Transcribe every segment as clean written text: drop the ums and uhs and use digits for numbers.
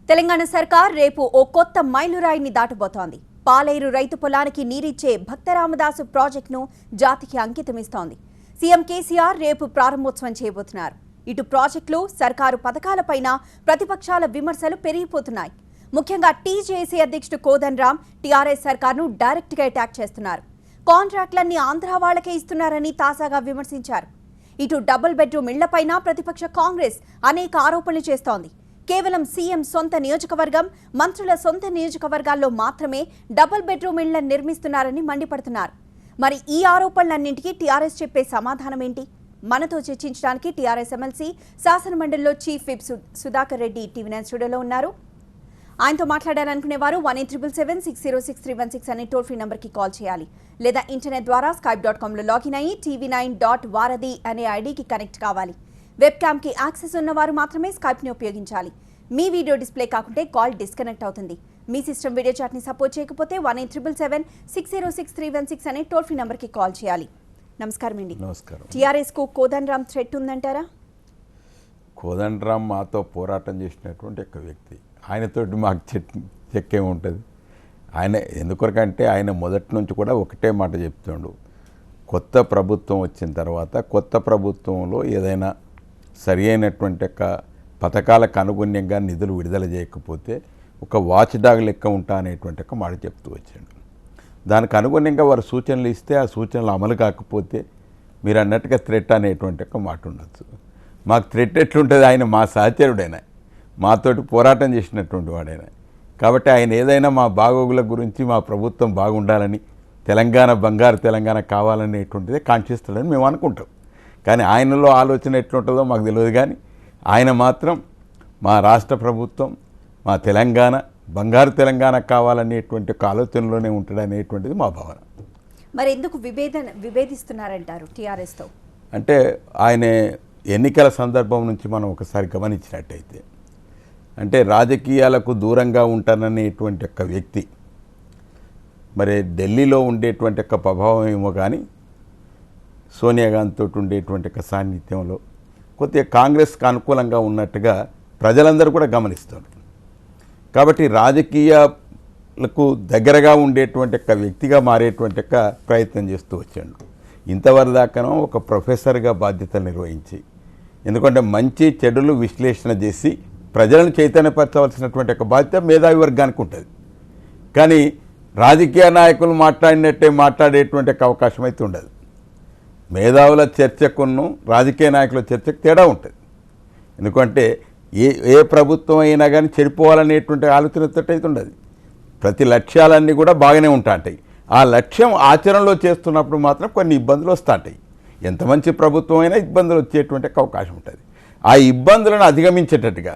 తెలంగాణ సర్కార్ రేపు ఓ కొత్త మైలురాయిని దాటబోతోంది. పాలేరు రైతు పొలానికి నీరిచ్చే భక్తరామదాసు ప్రాజెక్టును జాతికి అంకితమిస్తోంది. సీఎం కేసీఆర్ రేపు ప్రారంభోత్సవం చేయబోతున్నారు. ఇటు ప్రాజెక్టులు, సర్కారు పథకాలపైన ప్రతిపక్షాల విమర్శలు పెరిగిపోతున్నాయి. ముఖ్యంగా టీజేఏసీ అధ్యక్షుడు కోదండరాం టీఆర్ఎస్ సర్కార్ను డైరెక్ట్గా అటాక్ చేస్తున్నారు. కాంట్రాక్టులన్నీ ఆంధ్ర వాళ్లకే ఇస్తున్నారని తాజాగా విమర్శించారు. ఇటు డబుల్ బెడ్రూమ్ ఇళ్లపైన ప్రతిపక్ష కాంగ్రెస్ అనేక ఆరోపణలు చేస్తోంది. కేవలం సీఎం సొంత నియోజకవర్గం, మంత్రుల సొంత నియోజకవర్గాల్లో మాత్రమే డబుల్ బెడ్రూమ్ ఇళ్లను నిర్మిస్తున్నారని మండిపడుతున్నారు. మరి ఈ ఆరోపణలన్నింటికీ టీఆర్ఎస్ చెప్పే సమాధానం ఏంటి? మనతో చర్చించడానికి టీఆర్ఎస్ ఎమ్మెల్సీ శాసనమండలిలో chief whip Sudhakar Reddy TV nine స్టూడియోలో ఉన్నారు. ఆయనతో మాట్లాడాలనుకునే వారు 1-877-606-316 అనే టోల్ ఫ్రీ నంబర్కి కాల్ చేయాలి. లేదా ఇంటర్నెట్ ద్వారా skype.com లో లాగిన్ అయ్యి tv9.varadi అనే ఐడికి కనెక్ట్ కావాలి. వెబ్ క్యామ్కి యాక్సెస్ ఉన్నవారు మాత్రమే స్కైప్ని ఉపయోగించాలి. మీ వీడియో డిస్ప్లే కాకుంటే కాల్ డిస్కనెక్ట్ అవుతుంది. మీ సిస్టమ్ వీడియో చాట్ని సపోర్ట్ చేయకపోతే 1-877-606-316 అనే టోల్ ఫ్రీ నంబర్కి కాల్ చేయాలి. నమస్కారం అండి. నమస్కారం. టీఆర్ఎస్కు కోదండరాం థ్రెట్ ఉందంటారా? కోదండరాం మాతో పోరాటం చేసినటువంటి ఒక వ్యక్తి. ఆయనతోటి మాకు చెక్కే ఉంటుంది. ఆయన ఎందుకొరకంటే ఆయన మొదటి నుంచి కూడా ఒకటే మాట చెప్తుండు. కొత్త ప్రభుత్వం వచ్చిన తర్వాత కొత్త ప్రభుత్వంలో ఏదైనా సరి అయినటువంటి ఒక పథకాలకు అనుగుణ్యంగా నిధులు విడుదల చేయకపోతే ఒక వాచ్ డాగ్ లెక్క ఉంటా అనేటువంటి ఒక మాట చెప్తూ వచ్చాడు. దానికి అనుగుణంగా వారు సూచనలు ఇస్తే ఆ సూచనలు అమలు కాకపోతే మీరు అన్నట్టుగా థ్రెట్ అనేటువంటి ఒక మాట ఉండొచ్చు. మాకు థ్రెట్ ఎట్లుంటుంది? ఆయన మా సహచరుడైనా, మాతోటి పోరాటం చేసినటువంటి వాడైనా. కాబట్టి ఆయన ఏదైనా మా బాగోగుల గురించి, మా ప్రభుత్వం బాగుండాలని, తెలంగాణ బంగారు తెలంగాణ కావాలనేటువంటిదే కాంక్షిస్తాడని మేము అనుకుంటాం. కానీ ఆయనలో ఆలోచన ఎట్లుంటుందో మాకు తెలియదు. కానీ ఆయన మాత్రం మా రాష్ట్ర ప్రభుత్వం, మా తెలంగాణ బంగారు తెలంగాణ కావాలనేటువంటి ఒక ఆలోచనలోనే ఉంటాడనేటువంటిది మా భావన. మరి ఎందుకు విభేదిస్తున్నారంటారు టీఆర్ఎస్తో? అంటే ఆయన ఎన్నికల సందర్భం నుంచి మనం ఒకసారి గమనించినట్టయితే, అంటే రాజకీయాలకు దూరంగా ఉంటాననేటువంటి ఒక వ్యక్తి మరి ఢిల్లీలో ఉండేటువంటి ఒక ప్రభావం ఏమో కానీ సోనియా గాంధీతో ఉండేటువంటి ఒక సాన్నిధ్యంలో కొద్దిగా కాంగ్రెస్కి అనుకూలంగా ఉన్నట్టుగా ప్రజలందరూ కూడా గమనిస్తారు. కాబట్టి రాజకీయాలకు దగ్గరగా ఉండేటువంటి ఒక వ్యక్తిగా మారేటువంటి ఒక ప్రయత్నం చేస్తూ వచ్చాడు. ఇంతవరకు దాకానో ఒక ప్రొఫెసర్గా బాధ్యతలు నిర్వహించి, ఎందుకంటే మంచి చెడులు విశ్లేషణ చేసి ప్రజలను చైతన్యపరచవలసినటువంటి ఒక బాధ్యత మేధావి వర్గానికి ఉంటుంది. కానీ రాజకీయ నాయకులు మాట్లాడినట్టే మాట్లాడేటువంటి అవకాశం అయితే ఉండదు. మేధావుల చర్చకును రాజకీయ నాయకుల చర్చకు తేడా ఉంటుంది. ఎందుకంటే ఏ ప్రభుత్వం అయినా కానీ చెడిపోవాలనేటువంటి ఆలోచనతో అయితే ఉండదు. ప్రతి లక్ష్యాలన్నీ కూడా బాగానే ఉంటాయి. ఆ లక్ష్యం ఆచరణలో చేస్తున్నప్పుడు మాత్రం కొన్ని ఇబ్బందులు వస్తుంటాయి. ఎంత మంచి ప్రభుత్వం అయినా ఇబ్బందులు వచ్చేటువంటి అవకాశం ఉంటుంది. ఆ ఇబ్బందులను అధిగమించేటట్టుగా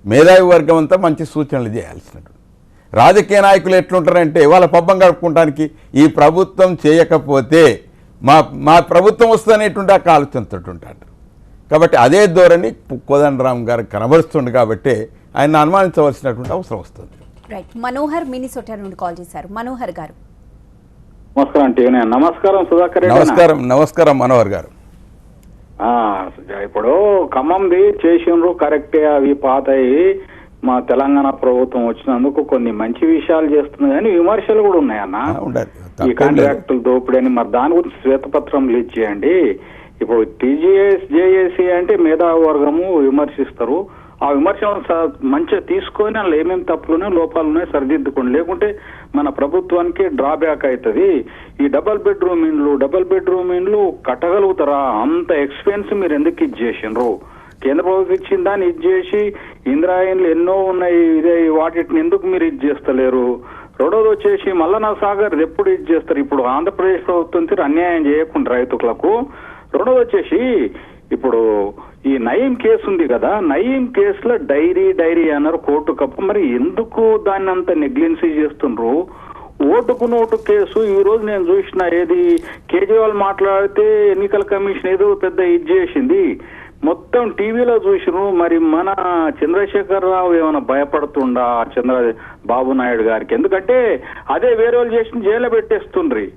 మేధావి వర్గం అంతా మంచి సూచనలు చేయాల్సినటువంటి. రాజకీయ నాయకులు ఎట్లుంటారంటే వాళ్ళ పబ్బం గడుపుకోవడానికి ఈ ప్రభుత్వం చేయకపోతే మా ప్రభుత్వం వస్తుందనేటువంటి ఆ ఆలోచనతో ఉంటాడు. కాబట్టి అదే ధోరణి కోదండరాం గారు కనబరుస్తుంది. కాబట్టి ఆయన అనుమానించవలసినటువంటి అవసరం వస్తుంది. రైట్. మనోహర్ మినిసోటా నుండి కాల్ చేశారు. మనోహర్ గారు నమస్కారం. నమస్కారం సుధాకర్ రెడ్డి. నమస్కారం. నమస్కారం మనోహర్ గారు. ఇప్పుడు ఖమ్మంది చేసిండ్రు కరెక్టే, అవి పాతయి. మా తెలంగాణ ప్రభుత్వం వచ్చినందుకు కొన్ని మంచి విషయాలు చేస్తుంది, కానీ విమర్శలు కూడా ఉన్నాయన్న. ఈ కాంట్రాక్టులు దోపిడీ అని. మరి దాని గురించి శ్వేతపత్రం రిలీజ్ చేయండి. ఇప్పుడు జేఏసీ అంటే మేధావి వర్గము విమర్శిస్తారు. ఆ విమర్శలను మంచిగా తీసుకొని అందులో ఏమేమి తప్పులున్నాయో లోపాలు ఉన్నాయో సరిదిద్దుకోండి. లేకుంటే మన ప్రభుత్వానికి డ్రాబ్యాక్ అవుతుంది. ఈ డబల్ బెడ్రూమ్ ఇండ్లు కట్టగలుగుతారా? అంత ఎక్స్పెన్స్ మీరు ఎందుకు ఇది చేసిండ్రు? కేంద్ర ప్రభుత్వం ఇచ్చిన దాన్ని ఇది చేసి ఇందిరా ఇండ్లు ఎన్నో ఉన్నాయి, ఇదే వాటిని ఎందుకు మీరు ఇది చేస్తలేరు? రెండోది వచ్చేసి మల్లన్న సాగర్ ఎప్పుడు ఇది చేస్తారు? ఇప్పుడు ఆంధ్రప్రదేశ్ ప్రభుత్వం అన్యాయం చేయకుండా రైతులకు. రెండోది వచ్చేసి ఇప్పుడు ఈ నయీం కేసు ఉంది కదా, నయీం కేసులో డైరీ అన్నారు కోర్టు కప్ప. మరి ఎందుకు దాన్ని అంత నెగ్లిజెన్సీ చేస్తుండ్రు? ఓటుకు నోటు కేసు ఈ రోజు నేను చూసిన, ఏది కేజ్రీవాల్ మాట్లాడితే ఎన్నికల కమిషన్ ఏదో పెద్ద ఇది చేసింది, మొత్తం టీవీలో చూసిరు. మరి మన చంద్రశేఖర్ రావు ఏమైనా భయపడుతుండా బాబు నాయుడు గారికి? ఎందుకంటే అదే వేరే వాళ్ళు చేసిన జైల్లో పెట్టేస్తుండ్రి.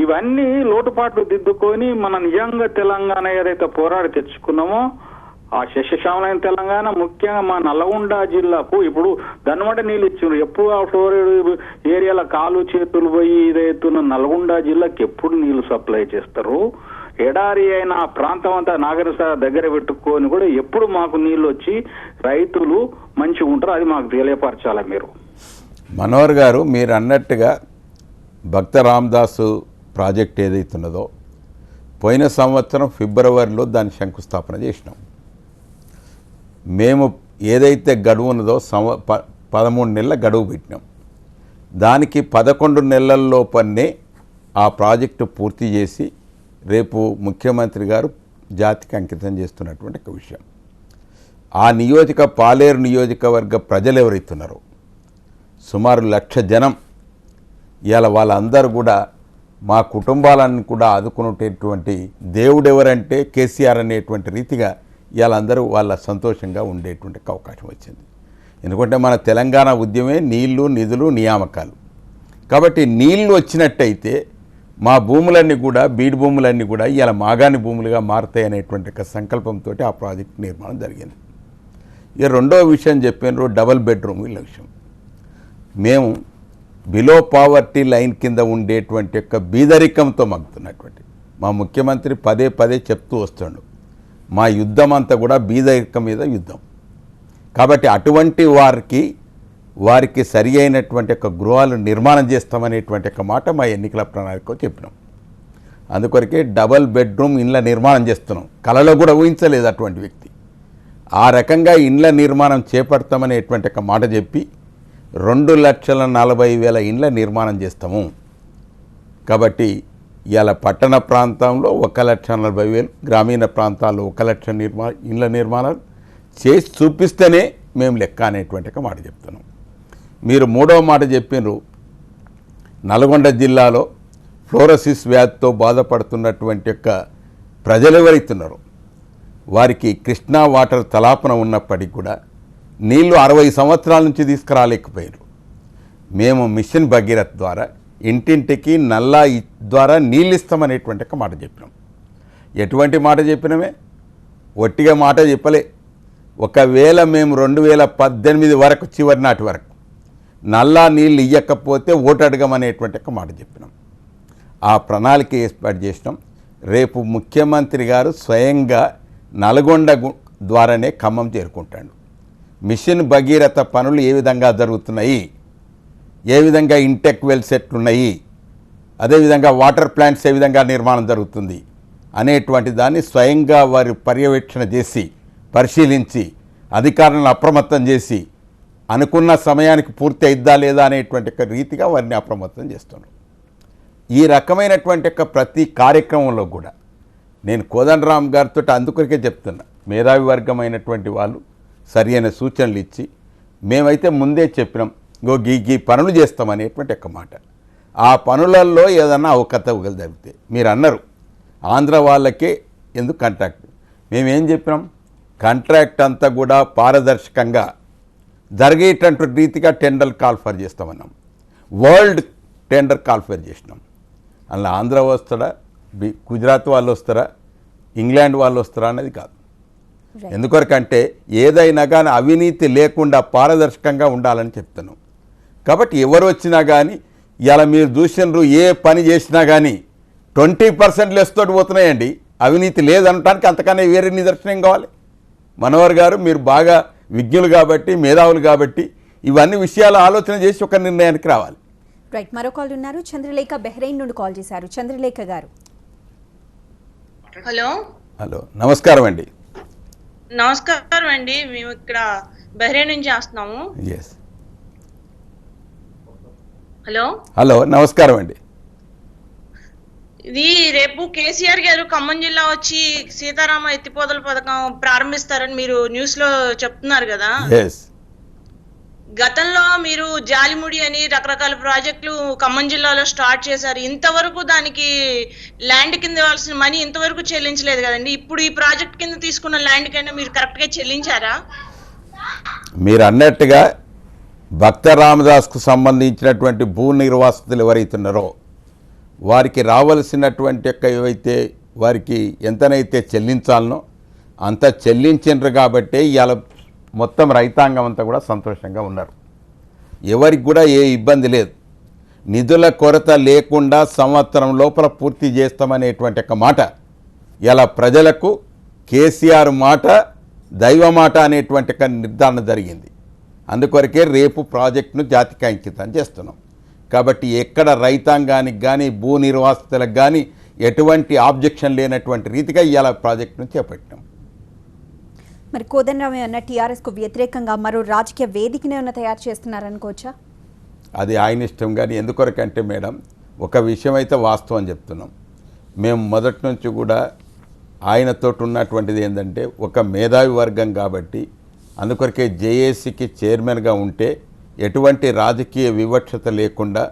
ఇవన్నీ లోటుపాట్లు దిద్దుకొని మన నిజంగా తెలంగాణ ఏదైతే పోరాడి తెచ్చుకున్నామో ఆ శస్యశ్యామలైన తెలంగాణ ముఖ్యంగా మా నల్గొండ జిల్లాకు ఇప్పుడు దన్నమాట నీళ్ళు ఇచ్చిండ్రు. ఎప్పుడు ఆ ఫ్లోరైడ్ ఏరియాల కాలు చేతులు పోయి ఇదైతున్న నల్గొండ జిల్లాకి ఎప్పుడు నీళ్లు సప్లై చేస్తారు? ఎడారి అయిన ఆ ప్రాంతం అంతా నాగరిక దగ్గర పెట్టుకొని కూడా ఎప్పుడు మాకు నీళ్ళు వచ్చి రైతులు మంచిగా ఉంటారు, అది మాకు తెలియపరచాలి మీరు. మనోహర్ గారు, మీరు అన్నట్టుగా భక్త రామదాసు ప్రాజెక్ట్ ఏదైతున్నదో పోయిన సంవత్సరం ఫిబ్రవరిలో దాని శంకుస్థాపన చేసినాం. మేము ఏదైతే గడువు ఉన్నదో 13 నెలల గడువు పెట్టినాం. దానికి 11 నెలల్లోపనే ఆ ప్రాజెక్టు పూర్తి చేసి రేపు ముఖ్యమంత్రి గారు జాతికి అంకితం చేస్తున్నటువంటి ఒక విషయం. ఆ పాలేరు నియోజకవర్గ ప్రజలు ఎవరైతున్నారో సుమారు 1,00,000 జనం, ఇవాళ వాళ్ళందరూ కూడా మా కుటుంబాలను కూడా ఆదుకునేటటువంటి దేవుడు ఎవరంటే కేసీఆర్ అనేటువంటి రీతిగా ఇవాళ అందరూ వాళ్ళ సంతోషంగా ఉండేటువంటి అవకాశం వచ్చింది. ఎందుకంటే మన తెలంగాణ ఉద్యమే నీళ్లు, నిధులు, నియామకాలు. కాబట్టి నీళ్లు వచ్చినట్టయితే మా భూములన్నీ కూడా, బీడు భూములన్నీ కూడా ఇవాళ మాగాని భూములుగా మారుతాయి అనేటువంటి ఒక సంకల్పంతో ఆ ప్రాజెక్ట్ నిర్మాణం జరిగింది. ఇక రెండో విషయం చెప్పినారు, డబుల్ బెడ్రూమ్ ఇళ్ళ విషయం. మేము బిలో పావర్టీ లైన్ కింద ఉండేటువంటి యొక్క బీదరికంతో మగ్గుతున్నటువంటి మా ముఖ్యమంత్రి పదే పదే చెప్తూ వస్తుండు, మా యుద్ధం అంతా కూడా బీదరికం మీద యుద్ధం. కాబట్టి అటువంటి వారికి సరి అయినటువంటి ఒక గృహాలు నిర్మాణం చేస్తామనేటువంటి ఒక మాట మా ఎన్నికల ప్రణాళికలో చెప్పినాం. అందుకొరకే డబల్ బెడ్రూమ్ ఇండ్ల నిర్మాణం చేస్తున్నాం. కలలో కూడా ఊహించలేదు అటువంటి వ్యక్తి. ఆ రకంగా ఇండ్ల నిర్మాణం చేపడతామనేటువంటి ఒక మాట చెప్పి 2,40,000 ఇండ్ల నిర్మాణం చేస్తాము. కాబట్టి ఇవాళ పట్టణ ప్రాంతంలో 1,40,000, గ్రామీణ ప్రాంతాల్లో 1,00,000 ఇండ్ల నిర్మాణాలు చేసి చూపిస్తేనే మేము లెక్క అనేటువంటి ఒక మాట చెప్తున్నాం. మీరు మూడవ మాట చెప్పినారు, నల్గొండ జిల్లాలో ఫ్లోరోసిస్ వ్యాధితో బాధపడుతున్నటువంటి యొక్క ప్రజలు ఎవరైతున్నారో వారికి కృష్ణా వాటర్ తలాపన ఉన్నప్పటికీ కూడా నీళ్లు 60 సంవత్సరాల నుంచి తీసుకురాలేకపోయారు. మేము మిషన్ భగీరథ్ ద్వారా ఇంటింటికి నల్లా ద్వారా నీళ్ళు ఇస్తామనేటువంటి ఒక మాట చెప్పినాం. ఎటువంటి మాట చెప్పినామే? ఒట్టిగా మాట చెప్పలే. ఒకవేళ మేము 2018 వరకు, చివరి నాటి వరకు నల్లా నీళ్ళు ఇవ్వకపోతే ఓటు అడగమనేటువంటి ఒక మాట చెప్పినాం. ఆ ప్రణాళిక ఏర్పాటు చేసినాం. రేపు ముఖ్యమంత్రి గారు స్వయంగా నల్గొండ ద్వారానే ఖమ్మం చేరుకుంటాడు. మిషన్ భగీరథ పనులు ఏ విధంగా జరుగుతున్నాయి, ఏ విధంగా ఇంటెక్ వెల్స్ ఎట్లున్నాయి, అదేవిధంగా వాటర్ ప్లాంట్స్ ఏ విధంగా నిర్మాణం జరుగుతుంది అనేటువంటి దాన్ని స్వయంగా వారు పర్యవేక్షణ చేసి, పరిశీలించి, అధికారులను అప్రమత్తం చేసి అనుకున్న సమయానికి పూర్తి అయిద్దా లేదా అనేటువంటి ఒక రీతిగా వారిని అప్రమత్తం చేస్తున్నారు. ఈ రకమైనటువంటి ఒక ప్రతి కార్యక్రమంలో కూడా నేను కోదండరామ్ గారితో అందుకొరికే చెప్తున్నా, మేధావి వర్గమైనటువంటి వాళ్ళు సరి అయిన సూచనలు ఇచ్చి, మేమైతే ముందే చెప్పినాం గీ పనులు చేస్తామనేటువంటి ఒక మాట. ఆ పనులలో ఏదన్నా అవకతవకలు జరిగితే మీరు అన్నారు ఆంధ్ర వాళ్ళకే ఎందుకు కాంట్రాక్ట్, మేమేం చెప్పినాం, కాంట్రాక్ట్ అంతా కూడా పారదర్శకంగా జరిగేటటువంటి రీతిగా టెండర్ కాల్ఫర్ చేస్తామన్నాం. వరల్డ్ టెండర్ కాల్ఫర్ చేసినాం. అలా ఆంధ్ర వస్తారా, గుజరాత్ వాళ్ళు వస్తారా, ఇంగ్లాండ్ వాళ్ళు వస్తారా అనేది కాదు. ఎందుకొరకంటే ఏదైనా కానీ అవినీతి లేకుండా పారదర్శకంగా ఉండాలని చెప్తున్నాం. కాబట్టి ఎవరు వచ్చినా కానీ ఇలా మీరు చూసినారు, ఏ పని చేసినా కానీ 20% లెస్ తోటి పోతున్నాయండి. అవినీతి లేదనటానికి అంతకన్నా వేరే నిదర్శనం కావాలి. మనోహర్ గారు, మీరు బాగా విజ్ఞులు కాబట్టి, మేధావులు కాబట్టి ఇవన్నీ విషయాలు ఆలోచన చేసి ఒక నిర్ణయానికి రావాలి. రైట్, మరో కాల్ ఉన్నారు. చంద్రలేఖ బెహ్రెయిన్ నుండి కాల్ చేశారు. చంద్రలేఖ గారు. హలో హలో, నమస్కారం అండి. నమస్కారం అండి, మేము ఇక్కడ బహ్రెయిన్ నుంచి చేస్తున్నాము. ఎస్, హలో హలో, నమస్కారం అండి. ఇది రేపు కేసీఆర్ గారు ఖమ్మం జిల్లా వచ్చి సీతారామ ఎత్తిపోతల పథకం ప్రారంభిస్తారని మీరు న్యూస్ లో చెప్తున్నారు కదా. ఎస్, గతంలో మీరు జాలిముడి అని రకరకాల ప్రాజెక్టులు ఖమ్మం జిల్లాలో స్టార్ట్ చేశారు. ఇంతవరకు దానికి ల్యాండ్ కింద ఇవ్వాల్సిన మనీ ఇంతవరకు చెల్లించలేదు కదండి. ఇప్పుడు ఈ ప్రాజెక్ట్ కింద తీసుకున్న ల్యాండ్ కైనా మీరు కరెక్ట్ గా చెల్లించారా? మీరు అన్నట్టుగా భక్త రామదాస్కు సంబంధించినటువంటి భూ నిర్వాసితులు ఎవరైతున్నారో వారికి రావాల్సినటువంటి యొక్క ఏవైతే వారికి ఎంతనైతే చెల్లించాలనో అంత చెల్లించిండ్రు కాబట్టే ఇవాళ మొత్తం రైతాంగం అంతా కూడా సంతోషంగా ఉన్నారు. ఎవరికి కూడా ఏ ఇబ్బంది లేదు. నిధుల కొరత లేకుండా సంవత్సరం లోపల పూర్తి చేస్తామనేటువంటి ఒక మాట ఇలా ప్రజలకు కేసీఆర్ మాట దైవ మాట అనేటువంటి ఒక నిర్ధారణ జరిగింది. అందుకొరకే రేపు ప్రాజెక్టును జాతికి అంకితం చేస్తున్నాం. కాబట్టి ఎక్కడ రైతాంగానికి కానీ భూ నిర్వాసితులకు కానీ ఎటువంటి ఆబ్జెక్షన్ లేనటువంటి రీతిగా ఇవాళ ప్రాజెక్టును చేపట్టినాం. మరి కోదండరాం ఏమన్నా టీఆర్ఎస్కు వ్యతిరేకంగా మరో రాజకీయ వేదికనే ఉన్న తయారు చేస్తున్నారనుకోవచ్చా? అది ఆయన ఇష్టం. కానీ ఎందుకొరకంటే మేడం, ఒక విషయం అయితే వాస్తవం చెప్తున్నాం. మేము మొదటి నుంచి కూడా ఆయనతో ఉన్నటువంటిది ఏంటంటే ఒక మేధావి వర్గం కాబట్టి అందుకొరకే జేఏసీకి చైర్మన్గా ఉంటే ఎటువంటి రాజకీయ వివక్షత లేకుండా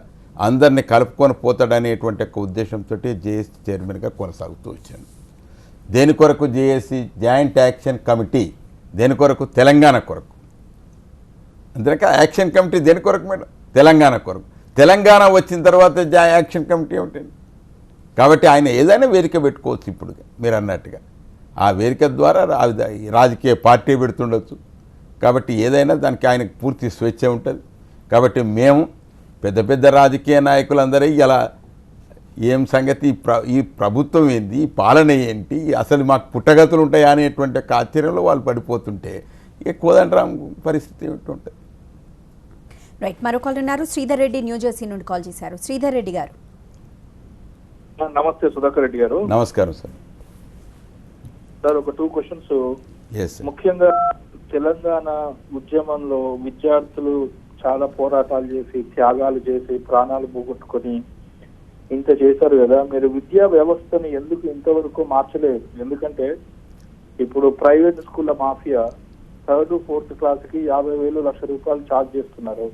అందరినీ కలుపుకొని పోతాడనేటువంటి ఒక ఉద్దేశంతో జేఏసీ చైర్మన్గా కొనసాగుతూ వచ్చాను. దేని కొరకు జేఏసీ జాయింట్ యాక్షన్ కమిటీ, దేని కొరకు తెలంగాణ కొరకు. అందుకే యాక్షన్ కమిటీ దేని కొరకు మేడం? తెలంగాణ కొరకు. తెలంగాణ వచ్చిన తర్వాత యాక్షన్ కమిటీ ఏమిటండి? కాబట్టి ఆయన ఏదైనా వేదిక పెట్టుకోవచ్చు. ఇప్పుడు మీరు అన్నట్టుగా ఆ వేదిక ద్వారా రాజకీయ పార్టీ పెడుతుండొచ్చు. కాబట్టి ఏదైనా దానికి ఆయనకు పూర్తి స్వేచ్ఛ ఉంటుంది. కాబట్టి మేము పెద్ద పెద్ద రాజకీయ నాయకులందరూ ఇలా ఏం సంగతి, ఈ ప్రభుత్వం ఏంటి, ఈ పాలన ఏంటి, అసలు మాకు పుట్టగతులు ఉంటాయా అనేటువంటి ఒక ఆశ్చర్యంలో వాళ్ళు పడిపోతుంటే ఇక కోదండరాం పరిస్థితి ఏమిటి? రైట్, మరో కాల్ ఉన్నారు. శ్రీధర్ రెడ్డి న్యూజెర్సీ నుండి కాల్ చేశారు. శ్రీధర్ రెడ్డి గారు. నమస్తే సుధాకర్ రెడ్డి గారు. నమస్కారం సార్. సార్ ఒక 2 క్వశ్చన్స్. ముఖ్యంగా తెలంగాణ ఉద్యమంలో విద్యార్థులు చాలా పోరాటాలు చేసి, త్యాగాలు చేసి, ప్రాణాలు పోగొట్టుకొని ఇంత చేశారు కదా. మీరు విద్యా వ్యవస్థని ఎందుకు ఇంతవరకు మార్చలేదు? ఎందుకంటే ఇప్పుడు ప్రైవేట్ స్కూళ్ళ మాఫియా 3rd, 4th క్లాస్కి 50,000 లక్ష రూపాయలు ఛార్జ్ చేస్తున్నారు.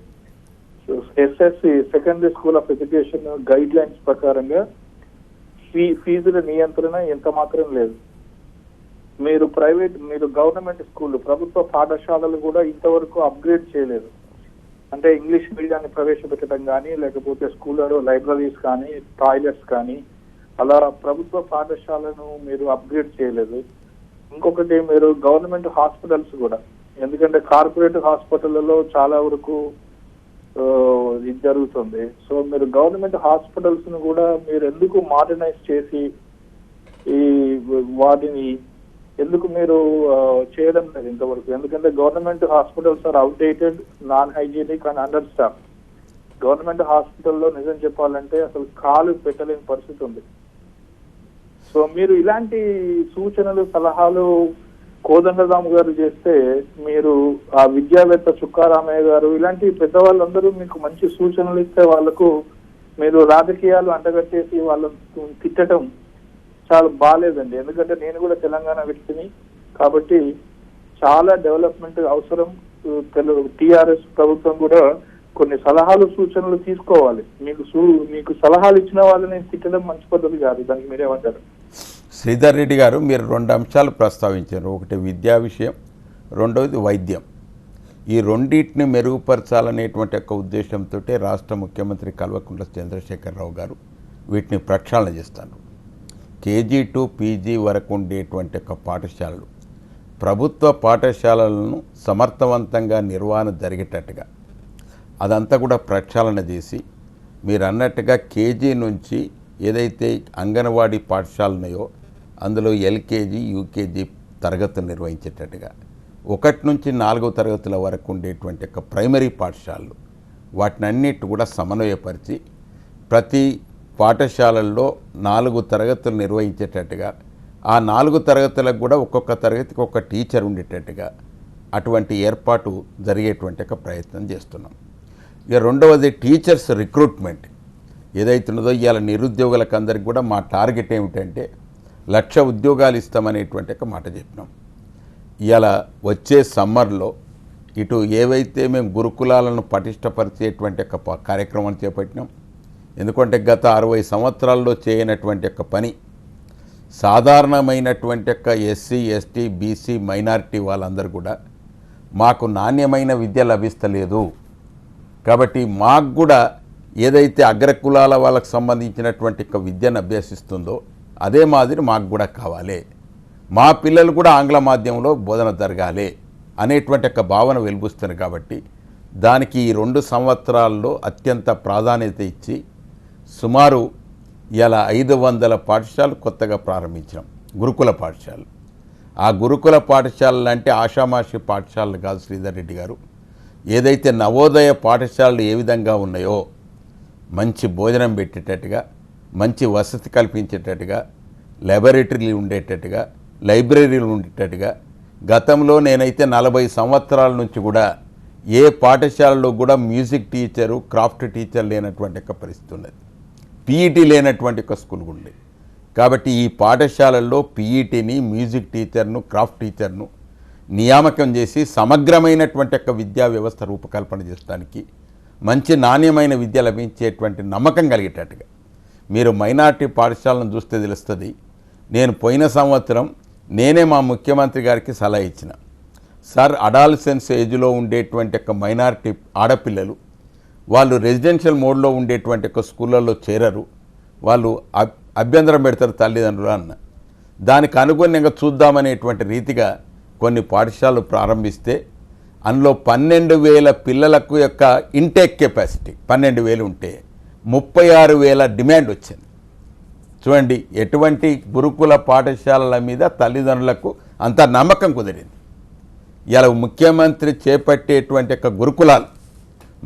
SSC secondary school of education guide lines ప్రకారంగా ఫీజుల నియంత్రణ ఎంత మాత్రం లేదు. మీరు గవర్నమెంట్ స్కూల్, ప్రభుత్వ పాఠశాలలు కూడా ఇంతవరకు అప్గ్రేడ్ చేయలేదు. అంటే ఇంగ్లీష్ మీడియాన్ని ప్రవేశపెట్టడం కానీ, లేకపోతే స్కూల్లో లైబ్రరీస్ కానీ, టాయిలెట్స్ కానీ, అలా ప్రభుత్వ పాఠశాలను మీరు అప్గ్రేడ్ చేయలేదు. ఇంకొకటి, మీరు గవర్నమెంట్ హాస్పిటల్స్ కూడా, ఎందుకంటే కార్పొరేట్ హాస్పిటల్లో చాలా వరకు ఇది జరుగుతుంది. సో మీరు గవర్నమెంట్ హాస్పిటల్స్ ను కూడా మీరు ఎందుకు మోడర్నైజ్ చేసి వాటిని ఎందుకు మీరు చేయడం లేదు ఇంతవరకు? ఎందుకంటే government hospitals are outdated, non hygienic and under staff. Government హాస్పిటల్లో నిజం చెప్పాలంటే అసలు కాలు పెట్టలేని పరిస్థితి ఉంది. సో మీరు ఇలాంటి సూచనలు, సలహాలు కోదండరాం గారు చేస్తే, మీరు ఆ విద్యావేత్త చుక్కారామయ్య గారు ఇలాంటి పెద్దవాళ్ళందరూ మీకు మంచి సూచనలు ఇస్తే వాళ్ళకు మీరు రాజకీయాలు అంటగట్టేసి వాళ్ళని తిట్టడం చాలా బాగాలేదండి. ఎందుకంటే నేను కూడా తెలంగాణ వ్యక్తిని కాబట్టి చాలా డెవలప్మెంట్ అవసరం. టిఆర్ఎస్ ప్రభుత్వం కూడా కొన్ని సలహాలు, సూచనలు తీసుకోవాలి. మీకు సలహాలు ఇచ్చిన వాళ్ళని తిట్టడం మంచి పద్ధతి కాదు. దానికి మీరేమంటారు? శ్రీధర్ రెడ్డి గారు, మీరు 2 అంశాలు ప్రస్తావించారు. ఒకటి విద్యా విషయం, రెండవది వైద్యం. ఈ రెండింటిని మెరుగుపరచాలనేటువంటి ఒక ఉద్దేశంతో రాష్ట్ర ముఖ్యమంత్రి కల్వకుంట్ల చంద్రశేఖరరావు గారు వీటిని ప్రక్షాళన చేస్తారు. కేజీ టు పీజీ వరకు ఉండేటువంటి ఒక పాఠశాలలు, ప్రభుత్వ పాఠశాలలను సమర్థవంతంగా నిర్వహణ జరిగేటట్టుగా అదంతా కూడా ప్రక్షాళన చేసి, మీరు అన్నట్టుగా కేజీ నుంచి ఏదైతే అంగన్వాడీ పాఠశాలలు ఉన్నాయో అందులో ఎల్కేజీ, యూకేజీ తరగతులు నిర్వహించేటట్టుగా, 1 నుంచి 4వ తరగతుల వరకు ఉండేటువంటి ఒక ప్రైమరీ పాఠశాలలు వాటిని అన్నిటి కూడా సమన్వయపరిచి ప్రతి పాఠశాలల్లో 4 తరగతులు నిర్వహించేటట్టుగా, ఆ 4 తరగతులకు కూడా ఒక్కొక్క తరగతికి ఒక టీచర్ ఉండేటట్టుగా అటువంటి ఏర్పాటు జరిగేటువంటి ఒక ప్రయత్నం చేస్తున్నాం. ఇక రెండవది టీచర్స్ రిక్రూట్మెంట్ ఏదైతున్నదో, ఇవాళ నిరుద్యోగులకు అందరికీ కూడా మా టార్గెట్ ఏమిటంటే 1,00,000 ఉద్యోగాలు ఇస్తామనేటువంటి ఒక మాట చెప్పినాం. ఇవాళ వచ్చే సమ్మర్లో ఇటు ఏవైతే మేము గురుకులాలను పటిష్టపరిచేటువంటి ఒక కార్యక్రమాన్ని చేపట్టినాం. ఎందుకంటే గత 60 సంవత్సరాల్లో చేయనటువంటి ఒక పని, సాధారణమైనటువంటి ఒక ఎస్సీ, ఎస్టీ, బీసీ, మైనారిటీ వాళ్ళందరూ కూడా మాకు నాణ్యమైన విద్య లభిస్తలేదు. కాబట్టి మాకు కూడా ఏదైతే అగ్రకులాల వాళ్ళకు సంబంధించినటువంటి ఒక విద్యను అభ్యసిస్తుందో అదే మాదిరి మాకు కూడా కావాలి. మా పిల్లలు కూడా ఆంగ్ల మాధ్యమంలో బోధన జరగాలి అనేటువంటి ఒక భావన వెలుబుస్తుంది. కాబట్టి దానికి ఈ 2 సంవత్సరాల్లో అత్యంత ప్రాధాన్యత ఇచ్చి సుమారు ఇలా 500 పాఠశాలలు కొత్తగా ప్రారంభించినాం, గురుకుల పాఠశాలలు. ఆ గురుకుల పాఠశాలలు అంటే ఆషామాషి పాఠశాలలు కాదు శ్రీధర్ రెడ్డి గారు. ఏదైతే నవోదయ పాఠశాలలు ఏ విధంగా ఉన్నాయో మంచి భోజనం పెట్టేటట్టుగా, మంచి వసతి కల్పించేటట్టుగా, లాబొరేటరీలు ఉండేటట్టుగా, లైబ్రరీలు ఉండేటట్టుగా, గతంలో నేనైతే 40 సంవత్సరాల నుంచి కూడా ఏ పాఠశాలలో కూడా మ్యూజిక్ టీచరు, క్రాఫ్ట్ టీచర్ లేనటువంటి ఒక పరిస్థితి ఉన్నది. పీఈటీ లేనటువంటి ఒక స్కూల్ ఉంది. కాబట్టి ఈ పాఠశాలల్లో పీఈటీని, మ్యూజిక్ టీచర్ను, క్రాఫ్ట్ టీచర్ను నియామకం చేసి సమగ్రమైనటువంటి ఒక విద్యా వ్యవస్థ రూపకల్పన చేయడానికి, మంచి నాణ్యమైన విద్య లభించేటువంటి నమ్మకం కలిగేటట్టుగా. మీరు మైనార్టీ పాఠశాలను చూస్తే తెలుస్తుంది. నేను పోయిన సంవత్సరం నేనే మా ముఖ్యమంత్రి గారికి సలహా ఇచ్చిన, సార్ అడాలసెన్స్ ఏజ్లో ఉండేటువంటి ఒక మైనారిటీ ఆడపిల్లలు వాళ్ళు రెసిడెన్షియల్ మోడ్లో ఉండేటువంటి ఒక స్కూళ్ళల్లో చేరరు, వాళ్ళు అభ్యంతరం పెడతారు తల్లిదండ్రులు అన్న. దానికి అనుగుణంగా చూద్దామనేటువంటి రీతిగా కొన్ని పాఠశాలలు ప్రారంభిస్తే అందులో 12,000 పిల్లలకు యొక్క ఇంటేక్ కెపాసిటీ 12,000 ఉంటే 36,000 డిమాండ్ వచ్చింది. చూడండి ఎటువంటి గురుకుల పాఠశాలల మీద తల్లిదండ్రులకు అంత నమ్మకం కుదిరింది. ఇలా ముఖ్యమంత్రి చేపట్టేటువంటి ఒక గురుకులాలు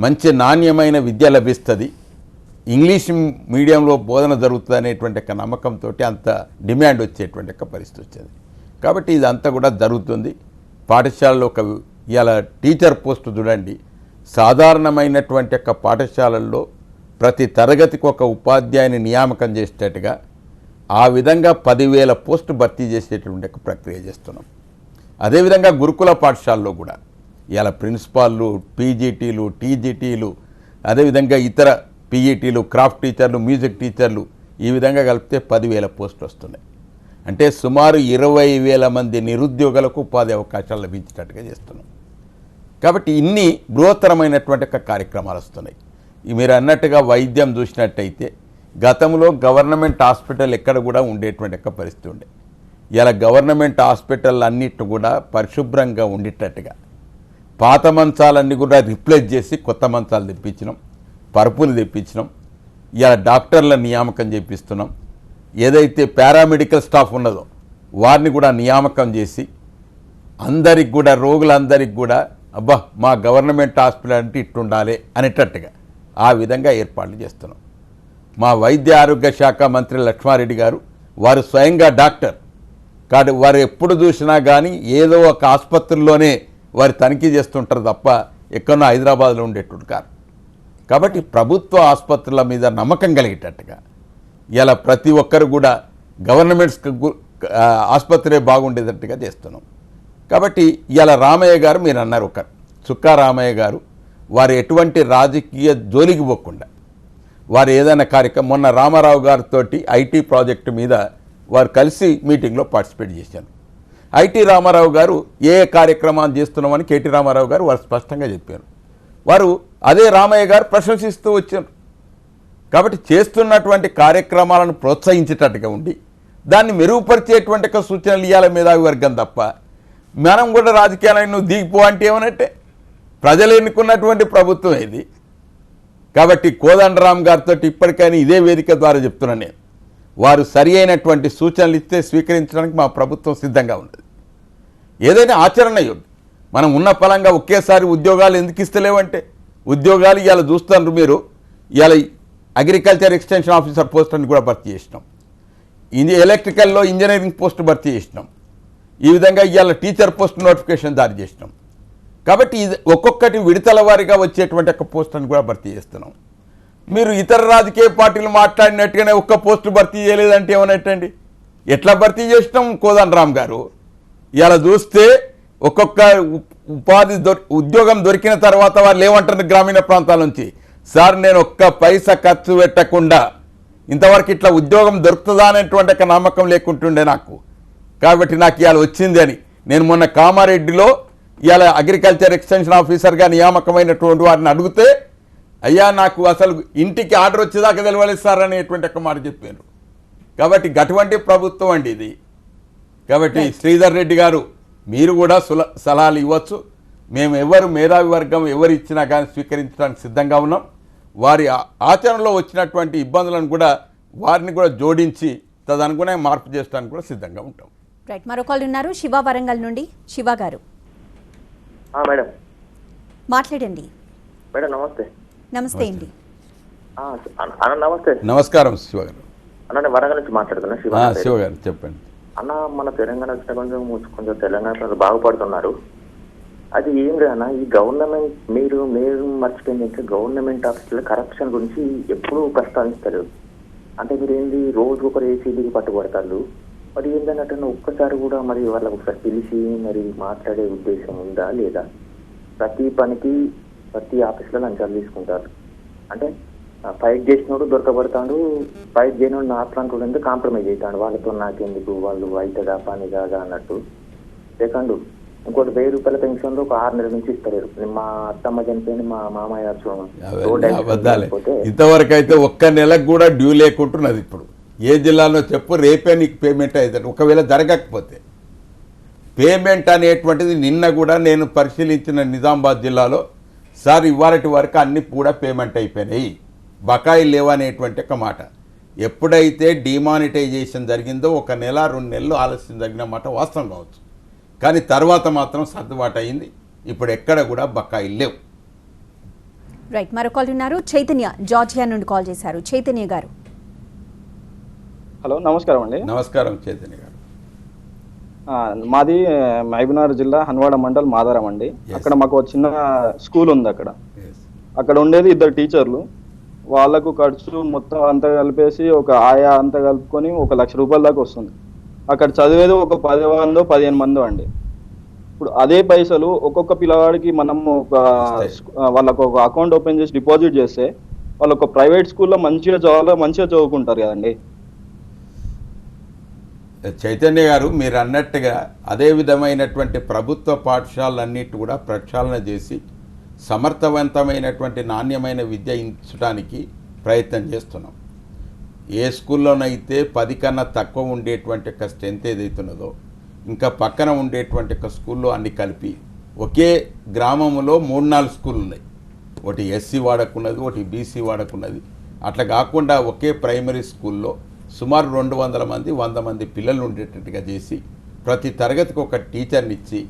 మంచి నాణ్యమైన విద్య లభిస్తుంది, ఇంగ్లీష్ మీడియంలో బోధన జరుగుతుంది అనేటువంటి ఒక నమ్మకంతో అంత డిమాండ్ వచ్చేటువంటి ఒక పరిస్థితి వచ్చింది. కాబట్టి ఇదంతా కూడా జరుగుతుంది. పాఠశాలలో ఒక ఇలా టీచర్ పోస్టు చూడండి, సాధారణమైనటువంటి ఒక పాఠశాలల్లో ప్రతి తరగతికి ఒక ఉపాధ్యాయుని నియామకం చేసేటట్టుగా ఆ విధంగా 10,000 పోస్టు భర్తీ చేసేటువంటి ఒక ప్రక్రియ చేస్తున్నాం. అదేవిధంగా గురుకుల పాఠశాలలో కూడా ఇలా ప్రిన్సిపాల్లు, పీజీటీలు, టీజీటీలు, అదేవిధంగా ఇతర పీఈటీలు, క్రాఫ్ట్ టీచర్లు, మ్యూజిక్ టీచర్లు ఈ విధంగా కలిపితే 10,000 పోస్టులు వస్తున్నాయి. అంటే సుమారు 20,000 మంది నిరుద్యోగులకు ఉపాధి అవకాశాలు లభించేటట్టుగా చేస్తున్నాం. కాబట్టి ఇన్ని బృహత్తరమైనటువంటి కార్యక్రమాలు వస్తున్నాయి. మీరు అన్నట్టుగా వైద్యం చూసినట్టయితే గతంలో గవర్నమెంట్ హాస్పిటల్ ఎక్కడ కూడా ఉండేటువంటి ఒక పరిస్థితి ఉండే. ఇలా గవర్నమెంట్ హాస్పిటల్ అన్నిటి కూడా పరిశుభ్రంగా ఉండేటట్టుగా పాత మంచాలన్నీ కూడా రిప్లేస్ చేసి కొత్త మంచాలు తెప్పించినాం, పరుపులు తెప్పించినాం. ఇలా డాక్టర్ల నియామకం చేపిస్తున్నాం. ఏదైతే పారామెడికల్ స్టాఫ్ ఉన్నదో వారిని కూడా నియామకం చేసి అందరికి కూడా, రోగులందరికీ కూడా అబ్బా మా గవర్నమెంట్ హాస్పిటల్ అంటే ఇట్టుండాలి అనేటట్టుగా ఆ విధంగా ఏర్పాట్లు చేస్తున్నాం. మా వైద్య ఆరోగ్య శాఖ మంత్రి లక్ష్మారెడ్డి గారు వారు స్వయంగా డాక్టర్ కాదు, వారు ఎప్పుడు చూసినా కానీ ఏదో ఒక ఆసుపత్రిలోనే వారు తనిఖీ చేస్తుంటారు తప్ప ఎక్కడో హైదరాబాద్లో ఉండేటువంటి కాదు. కాబట్టి ప్రభుత్వ ఆసుపత్రుల మీద నమ్మకం కలిగేటట్టుగా ఇలా ప్రతి ఒక్కరు కూడా గవర్నమెంట్ ఆసుపత్రి బాగుండేటట్టుగా చేస్తున్నాం. కాబట్టి ఇలా రామయ్య గారు మీరు అన్నారు, ఒక చుక్కా రామయ్య గారు వారు ఎటువంటి రాజకీయ జోలికి పోకుండా వారు ఏదైనా కార్యక్రమం, మొన్న రామారావు గారితో ఐటీ ప్రాజెక్టు మీద వారు కలిసి మీటింగ్లో పార్టిసిపేట్ చేశారు. ఐటీ రామారావు గారు ఏ కార్యక్రమాలు చేస్తున్నామని కేటీ రామారావు గారు వారు స్పష్టంగా చెప్పారు. వారు అదే రామయ్య గారు ప్రశంసిస్తూ వచ్చారు. కాబట్టి చేస్తున్నటువంటి కార్యక్రమాలను ప్రోత్సహించేటట్టుగా ఉండి దాన్ని మెరుగుపరిచేటువంటి ఒక సూచనలు ఇవ్వాలి మేధావి వర్గం తప్ప మనం కూడా రాజకీయాలను దిగిపో అంటే ఏమనంటే ప్రజలు ఎన్నుకున్నటువంటి ప్రభుత్వం ఇది. కాబట్టి కోదండరామ్ గారితో ఇప్పటికైనా ఇదే వేదిక ద్వారా చెప్తున్నాను నేను, వారు సరి అయినటువంటి సూచనలు ఇస్తే స్వీకరించడానికి మా ప్రభుత్వం సిద్ధంగా ఉంది. ఏదైనా ఆచరణ యోగ్యం. మనం ఉన్న ఫలంగా ఒకేసారి ఉద్యోగాలు ఎందుకు ఇస్తలేవంటే ఉద్యోగాలు ఇవాళ చూస్తున్నారు మీరు. ఇవాళ అగ్రికల్చర్ ఎక్స్టెన్షన్ ఆఫీసర్ పోస్ట్ అని కూడా భర్తీ చేసినాం, ఎలక్ట్రికల్లో ఇంజనీరింగ్ పోస్ట్ భర్తీ చేసినాం, ఈ విధంగా ఇవాళ టీచర్ పోస్ట్ నోటిఫికేషన్ జారీ చేసినాం. కాబట్టి ఇది ఒక్కొక్కటి విడతల వారీగా వచ్చేటువంటి ఒక పోస్టులను కూడా భర్తీ చేస్తున్నాం. మీరు ఇతర రాజకీయ పార్టీలు మాట్లాడినట్టుగానే ఒక్క పోస్టు భర్తీ చేయలేదంటే ఏమన్నట్టండి? ఎట్లా భర్తీ చేసినాం కోదండరామ్ గారు? ఇలా చూస్తే ఒక్కొక్క ఉద్యోగం దొరికిన తర్వాత వాళ్ళు ఏమంటారు గ్రామీణ ప్రాంతాల నుంచి, సార్ నేను ఒక్క పైసా ఖర్చు పెట్టకుండా ఇంతవరకు ఇట్లా ఉద్యోగం దొరుకుతుందా అనేటువంటి ఒక నమ్మకం లేకుంటుండే నాకు. కాబట్టి నాకు ఇవాళ వచ్చింది అని నేను మొన్న కామారెడ్డిలో ఇవాళ అగ్రికల్చర్ ఎక్స్టెన్షన్ ఆఫీసర్గా నియామకమైనటువంటి వారిని అడిగితే అయ్యా నాకు అసలు ఇంటికి ఆర్డర్ వచ్చేదాకా తెలియలేదు సార్ అనేటువంటి ఒక మాట చెప్పారు. కాబట్టి అటువంటి ప్రభుత్వం అండి ఇది. కాబట్టి శ్రీధర్ రెడ్డి గారు మీరు కూడా సలహాలు ఇవ్వచ్చు. మేము ఎవరు మేధావి వర్గం ఎవరు ఇచ్చినా కానీ స్వీకరించడానికి సిద్ధంగా ఉన్నాం. వారి ఆచరణలో వచ్చినటువంటి ఇబ్బందులను కూడా వారిని కూడా జోడించి తదనుగుణంగా మార్పు చేయడానికి కూడా సిద్ధంగా ఉంటాం. రైట్, మరో కాల్ ఉన్నారు శివ వరంగల్ నుండి. శివ గారు మేడం మాట్లాడండి. మేడం నమస్తే. నమస్తే అండి. అన్న నమస్తే. నమస్కారం శివ గారు. అన్న నేను వరంగల్ నుంచి మాట్లాడుతున్నా. శివ గారు చెప్పండి. అన్న మన తెలంగాణ వచ్చిన కొంచెం తెలంగాణ ప్రజలు బాగుపడుతున్నారు. అది ఏం లేదన్న, ఈ గవర్నమెంట్ మీరు మర్చిపోయింది గవర్నమెంట్ ఆఫీసులో కరప్షన్ గురించి ఎప్పుడూ ప్రస్తావిస్తారు. అంటే మీరు ఏంది రోజు ఒకరు ఏసీబీకి పట్టుబడతారు. మరి ఏంటంటే ఒక్కసారి కూడా మరి వాళ్ళకు ఒకసారి పిలిచి మరి మాట్లాడే ఉద్దేశం ఉందా లేదా? ప్రతి పనికి ప్రతి ఆఫీసులో లంచాలు తీసుకుంటారు. అంటే ఫైట్ చేసినోడు దొరకబడతాడు, ఫైట్ చేయనోడు నాట్లాంటి కాంప్రమైజ్ అవుతాడు. వాళ్ళతో నాకెందుకు, వాళ్ళు అవుతుందా పని కాదా అన్నట్టు. సెకండ్ ఇంకోటి 1000 రూపాయల పెన్షన్లో ఒక 6 నెలల నుంచి ఇస్తారు. మా అత్తమ్మ చనిపోయింది, మా మామయ్య ఇంతవరకు అయితే ఒక్క నెలకు కూడా డ్యూ లేకుంటున్నది. ఇప్పుడు ఏ జిల్లాలో చెప్పు, రేపే నీకు పేమెంట్ అవుతుంది. ఒకవేళ జరగకపోతే పేమెంట్ అనేటువంటిది నిన్న కూడా నేను పరిశీలించిన నిజామాబాద్ జిల్లాలో సార్ ఇవాళటి వరకు అన్ని కూడా పేమెంట్ అయిపోయినాయి, బకాయిలు లేవనేటువంటి ఒక మాట. ఎప్పుడైతే డిమానిటైజేషన్ జరిగిందో 1 నెల 2 నెలలు ఆలస్యం జరిగిన మాట వాస్తవం కావచ్చు, కానీ తర్వాత మాత్రం సర్దుబాటు అయింది. ఇప్పుడు ఎక్కడ కూడా బకాయిలు లేవు. రైట్, మరో కాల్ ఉన్నారు చైతన్య జార్జియా నుండి కాల్ చేశారు. చైతన్య గారు హలో నమస్కారం అండి. నమస్కారం చైతన్య గారు. మాది మహబూబ్నగర్ జిల్లా హన్వాడ మండల్ మాదారం అండి. అక్కడ మాకు చిన్న స్కూల్ ఉంది. అక్కడ ఉండేది 2 టీచర్లు. వాళ్ళకు ఖర్చు మొత్తం అంతా కలిపేసి ఒక ఆయా అంతా కలుపుకొని 1 లక్ష రూపాయల దాకా వస్తుంది. అక్కడ చదివేది ఒక 10 మందో 15 మందో అండి. ఇప్పుడు అదే పైసలు ఒక్కొక్క పిల్లవాడికి మనం వాళ్ళకు ఒక అకౌంట్ ఓపెన్ చేసి డిపాజిట్ చేస్తే వాళ్ళు ఒక ప్రైవేట్ స్కూల్లో మంచిగా చదువుకుంటారు కదండి. చైతన్య గారు మీరు అన్నట్టుగా అదే విధమైనటువంటి ప్రభుత్వ పాఠశాలన్నిటి కూడా ప్రక్షాళన చేసి సమర్థవంతమైనటువంటి నాణ్యమైన విద్య ఇచ్చడానికి ప్రయత్నం చేస్తున్నాం. ఏ స్కూల్లోనైతే 10 కన్నా తక్కువ ఉండేటువంటి ఒక స్ట్రెంత్ ఏదైతున్నదో ఇంకా పక్కన ఉండేటువంటి ఒక స్కూల్లో అన్ని కలిపి ఒకే గ్రామంలో 3-4 స్కూళ్ళు ఉన్నాయి. ఒకటి ఎస్సీ వాడకున్నది, ఒకటి బీసీ వాడకున్నది. అట్లా కాకుండా ఒకే ప్రైమరీ స్కూల్లో సుమారు 200 మంది 100 మంది పిల్లలు ఉండేటట్టుగా చేసి ప్రతి తరగతికి ఒక టీచర్ని ఇచ్చి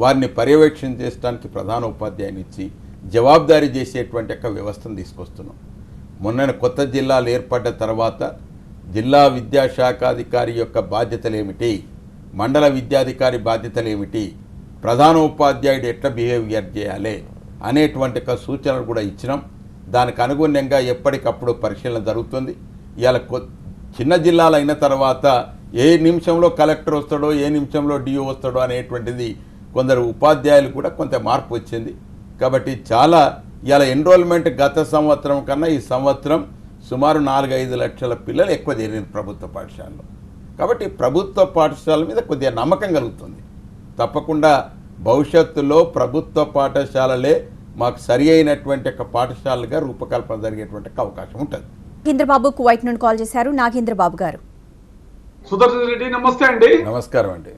వారిని పర్యవేక్షణ చేయడానికి ప్రధాన ఉపాధ్యాయుని ఇచ్చి జవాబుదారీ చేసేటువంటి ఒక వ్యవస్థను తీసుకొస్తున్నాం. మొన్న కొత్త జిల్లాలు ఏర్పడ్డ తర్వాత జిల్లా విద్యాశాఖాధికారి యొక్క బాధ్యతలు ఏమిటి, మండల విద్యాధికారి బాధ్యతలు ఏమిటి, ప్రధాన ఉపాధ్యాయుడు ఎట్లా బిహేవియర్ చేయాలి అనేటువంటి ఒక సూచనలు కూడా ఇచ్చినాం. దానికి అనుగుణంగా ఎప్పటికప్పుడు పరిశీలన జరుగుతుంది. ఇవాళ చిన్న జిల్లాలు అయిన తర్వాత ఏ నిమిషంలో కలెక్టర్ వస్తాడో ఏ నిమిషంలో డిఓ వస్తాడో అనేటువంటిది కొందరు ఉపాధ్యాయులు కూడా కొంత మార్పు వచ్చింది. కాబట్టి చాలా ఇవాళ ఎన్రోల్మెంట్ గత సంవత్సరం కన్నా ఈ సంవత్సరం సుమారు 4-5 లక్షల పిల్లలు ఎక్కువ చేరిన ప్రభుత్వ పాఠశాలలో. కాబట్టి ప్రభుత్వ పాఠశాల మీద కొద్దిగా నమ్మకం కలుగుతుంది. తప్పకుండా భవిష్యత్తులో ప్రభుత్వ పాఠశాలలే మాకు సరి అయినటువంటి ఒక పాఠశాలగా రూపకల్పన జరిగేటువంటి అవకాశం ఉంటుంది. నాగేంద్రబాబు కువైట్ నుండి కాల్ చేశారు. నాగేంద్రబాబు గారు. సుదర్శన్ రెడ్డి నమస్తే అండి. నమస్కారం అండి.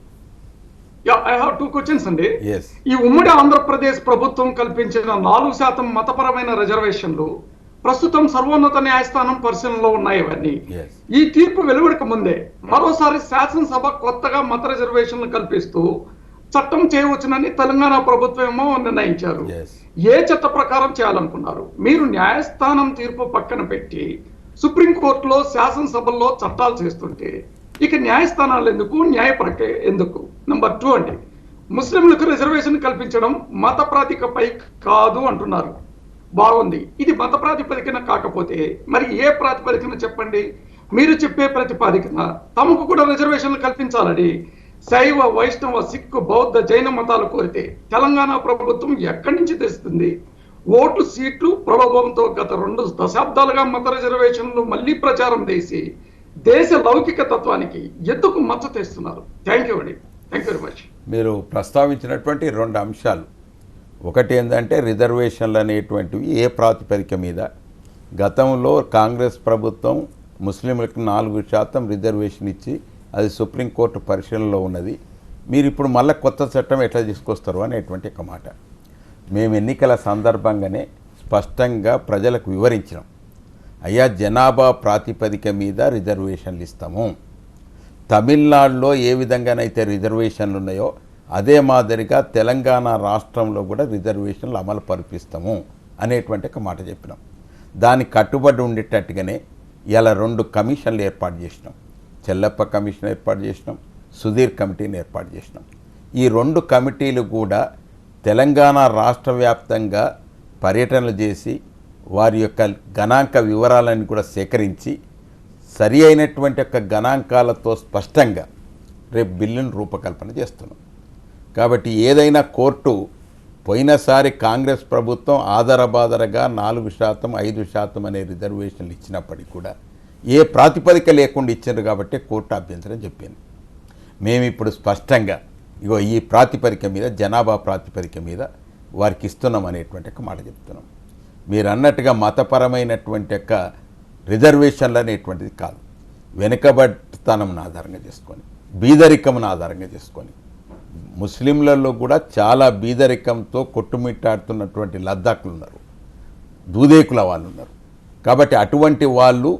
ఐ హావ్ 2 క్వశ్చన్స్ అండి. Yes. ఈ ఉమ్మడి ఆంధ్రప్రదేశ్ ప్రభుత్వం కల్పించిన 4% మతపరమైన రిజర్వేషన్లు ప్రస్తుతం సర్వోన్నత న్యాయస్థానం పరిశీలనలో ఉన్నాయి. ఇవన్నీ ఈ తీర్పు వెలువడక ముందే మరోసారి శాసనసభ కొత్తగా మత రిజర్వేషన్లు కల్పిస్తూ చట్టం చేయవచ్చునని తెలంగాణ ప్రభుత్వమేమో నిర్ణయించారు. ఏ చట్ట ప్రకారం చేయాలనుకున్నారు? మీరు న్యాయస్థానం తీర్పు పక్కన పెట్టి సుప్రీంకోర్టులో శాసనసభల్లో చట్టాలు చేస్తుంటే ఇక న్యాయస్థానాలు ఎందుకు, న్యాయ ప్రక్రియ ఎందుకు? నెంబర్ 2 అండి, ముస్లింలకు రిజర్వేషన్ కల్పించడం మత ప్రాతిపదికపై కాదు అంటున్నారు. బాగుంది. ఇది మత ప్రాతిపదికన కాకపోతే మరి ఏ ప్రాతిపదికన చెప్పండి? మీరు చెప్పే ప్రతిపాదికన తమకు కూడా రిజర్వేషన్లు కల్పించాలని శైవ, వైష్ణవ, సిక్కు, బౌద్ధ, జైన మతాలు కోరితే తెలంగాణ ప్రభుత్వం ఎక్కడి నుంచి తెస్తుంది? ఓట్లు, సీట్లు ప్రలోభంతో గత 2 దశాబ్దాలుగా మత రిజర్వేషన్లు మళ్లీ ప్రచారం చేసి దేశ లౌకిక తత్వానికి ఎందుకు మచ్చ తెస్తున్నారు? థ్యాంక్ యూ అండి. Thank you very much. మీరు ప్రస్తావించినటువంటి 2 అంశాలు, ఒకటి ఏంటంటే రిజర్వేషన్లు అనేటువంటివి ఏ ప్రాతిపదిక మీద. గతంలో కాంగ్రెస్ ప్రభుత్వం ముస్లింలకు 4% రిజర్వేషన్ ఇచ్చి అది సుప్రీంకోర్టు పరిశీలనలో ఉన్నది. మీరు ఇప్పుడు మళ్ళీ కొత్త చట్టం ఎట్లా తీసుకొస్తారు అనేటువంటి ఒక మాట. మేము ఎన్నికల సందర్భంగానే స్పష్టంగా ప్రజలకు వివరించినాం. అయ్యా, జనాభా ప్రాతిపదిక మీద రిజర్వేషన్లు ఇస్తాము. తమిళనాడులో ఏ విధంగానైతే రిజర్వేషన్లు ఉన్నాయో అదే మాదిరిగా తెలంగాణ రాష్ట్రంలో కూడా రిజర్వేషన్లు అమలు పరిపిస్తాము అనేటువంటి ఒక మాట చెప్పినాం. దానికి కట్టుబడి ఉండేటట్టుగానే ఇలా 2 కమిషన్లు ఏర్పాటు చేసినాం. చెల్లప్ప కమిషన్ ఏర్పాటు చేసినాం, సుధీర్ కమిటీని ఏర్పాటు చేసినాం. ఈ 2 కమిటీలు కూడా తెలంగాణ రాష్ట్ర వ్యాప్తంగా పర్యటనలు చేసి వారి యొక్క గణాంక వివరాలను కూడా సేకరించి సరి అయినటువంటి యొక్క గణాంకాలతో స్పష్టంగా రేపు బిల్లును రూపకల్పన చేస్తున్నాం. కాబట్టి ఏదైనా కోర్టు పోయినసారి కాంగ్రెస్ ప్రభుత్వం ఆధారబాధరగా 4%, 5% అనే రిజర్వేషన్లు ఇచ్చినప్పటికీ కూడా ఏ ప్రాతిపదిక లేకుండా ఇచ్చారు కాబట్టి కోర్టు అభ్యంతరం చెప్పింది. మేము ఇప్పుడు స్పష్టంగా ఇగో ఈ ప్రాతిపదిక మీద, జనాభా ప్రాతిపదిక మీద వారికి ఇస్తున్నాం అనేటువంటి ఒక మాట చెప్తున్నాం. మీరు అన్నట్టుగా మతపరమైనటువంటి యొక్క రిజర్వేషన్లు అనేటువంటిది కాదు. వెనుకబడితనంను ఆధారంగా చేసుకొని, బీదరికమును ఆధారంగా చేసుకొని, ముస్లింలలో కూడా చాలా బీదరికంతో కొట్టుమిట్టాడుతున్నటువంటి లద్దాఖులు ఉన్నారు, దూదేకుల వాళ్ళు ఉన్నారు. కాబట్టి అటువంటి వాళ్ళు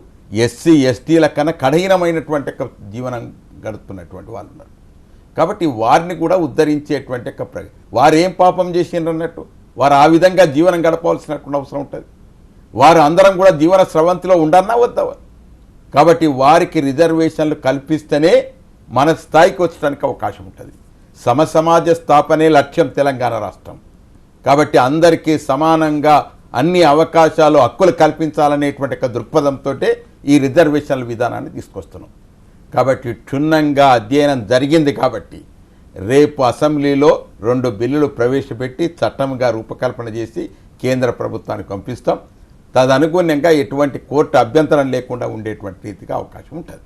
ఎస్సీ ఎస్టీల కన్నా కఠినమైనటువంటి జీవనం గడుపుతున్నటువంటి వాళ్ళు ఉన్నారు. కాబట్టి వారిని కూడా ఉద్ధరించేటువంటి వారు ఏం పాపం చేసిండ్రు అన్నట్టు వారు ఆ విధంగా జీవనం గడపవలసినటువంటి అవసరం ఉంటుంది. వారు అందరం కూడా జీవన స్రవంతిలో ఉండన్నా వద్దా? కాబట్టి వారికి రిజర్వేషన్లు కల్పిస్తేనే మన స్థాయికి వచ్చడానికి అవకాశం ఉంటుంది. సమసమాజ స్థాపనే లక్ష్యం తెలంగాణ రాష్ట్రం. కాబట్టి అందరికీ సమానంగా అన్ని అవకాశాలు, హక్కులు కల్పించాలనేటువంటి ఒక దృక్పథంతో ఈ రిజర్వేషన్ల విధానాన్ని తీసుకొస్తున్నాం. కాబట్టి క్షుణ్ణంగా అధ్యయనం జరిగింది. కాబట్టి రేపు అసెంబ్లీలో 2 బిల్లులు ప్రవేశపెట్టి చట్టంగా రూపకల్పన చేసి కేంద్ర ప్రభుత్వానికి పంపిస్తాం. తదనుగుణంగా ఎటువంటి కోర్టు అభ్యంతరం లేకుండా ఉండేటువంటి రీతిగా అవకాశం ఉంటుంది.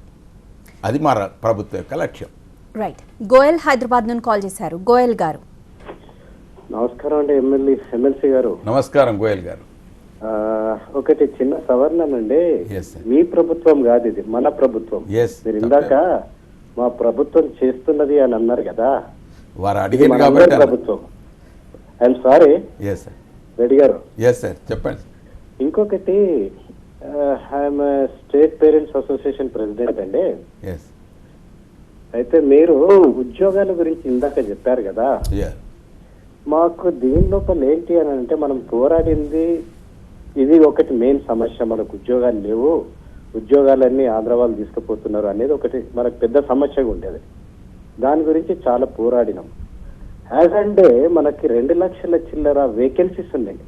అది మా ప్రభుత్వం యొక్క లక్ష్యం. రైట్. గోయల్ హైదరాబాద్ నుండి కాల్ చేశారు. గోయల్ గారు నమస్కారం అండి. ఎమ్మెల్సీ గారు నమస్కారం. గోయల్ గారు, ఒకటి చిన్న సవరణనండి. మీ ప్రభుత్వం కాదు ఇది, మన ప్రభుత్వం. మీరు ఇందాక మా ప్రభుత్వం చేస్తున్నది అని అన్నారు కదా, వారు అడిగారు కాబట్టి ప్రభుత్వం. ఐఎమ్ సారీ రెడ్డి గారు. చెప్పండి. ఇంకొకటి, I'm state parents association president అండి. అయితే మీరు ఉద్యోగాల గురించి ఇందాక చెప్పారు కదా, మాకు దీని లోపల ఏంటి అని అంటే, మనం పోరాడింది ఇది ఒకటి మెయిన్ సమస్య. మనకు ఉద్యోగాలు లేవు, ఉద్యోగాలన్నీ ఆంధ్ర వాళ్ళు తీసుకుపోతున్నారు అనేది ఒకటి మనకు పెద్ద సమస్యగా ఉండేది. దాని గురించి చాలా పోరాడినాం. యాజ్ అంటే మనకి 2 లక్షల చిల్లర వేకెన్సీస్ ఉన్నాయి.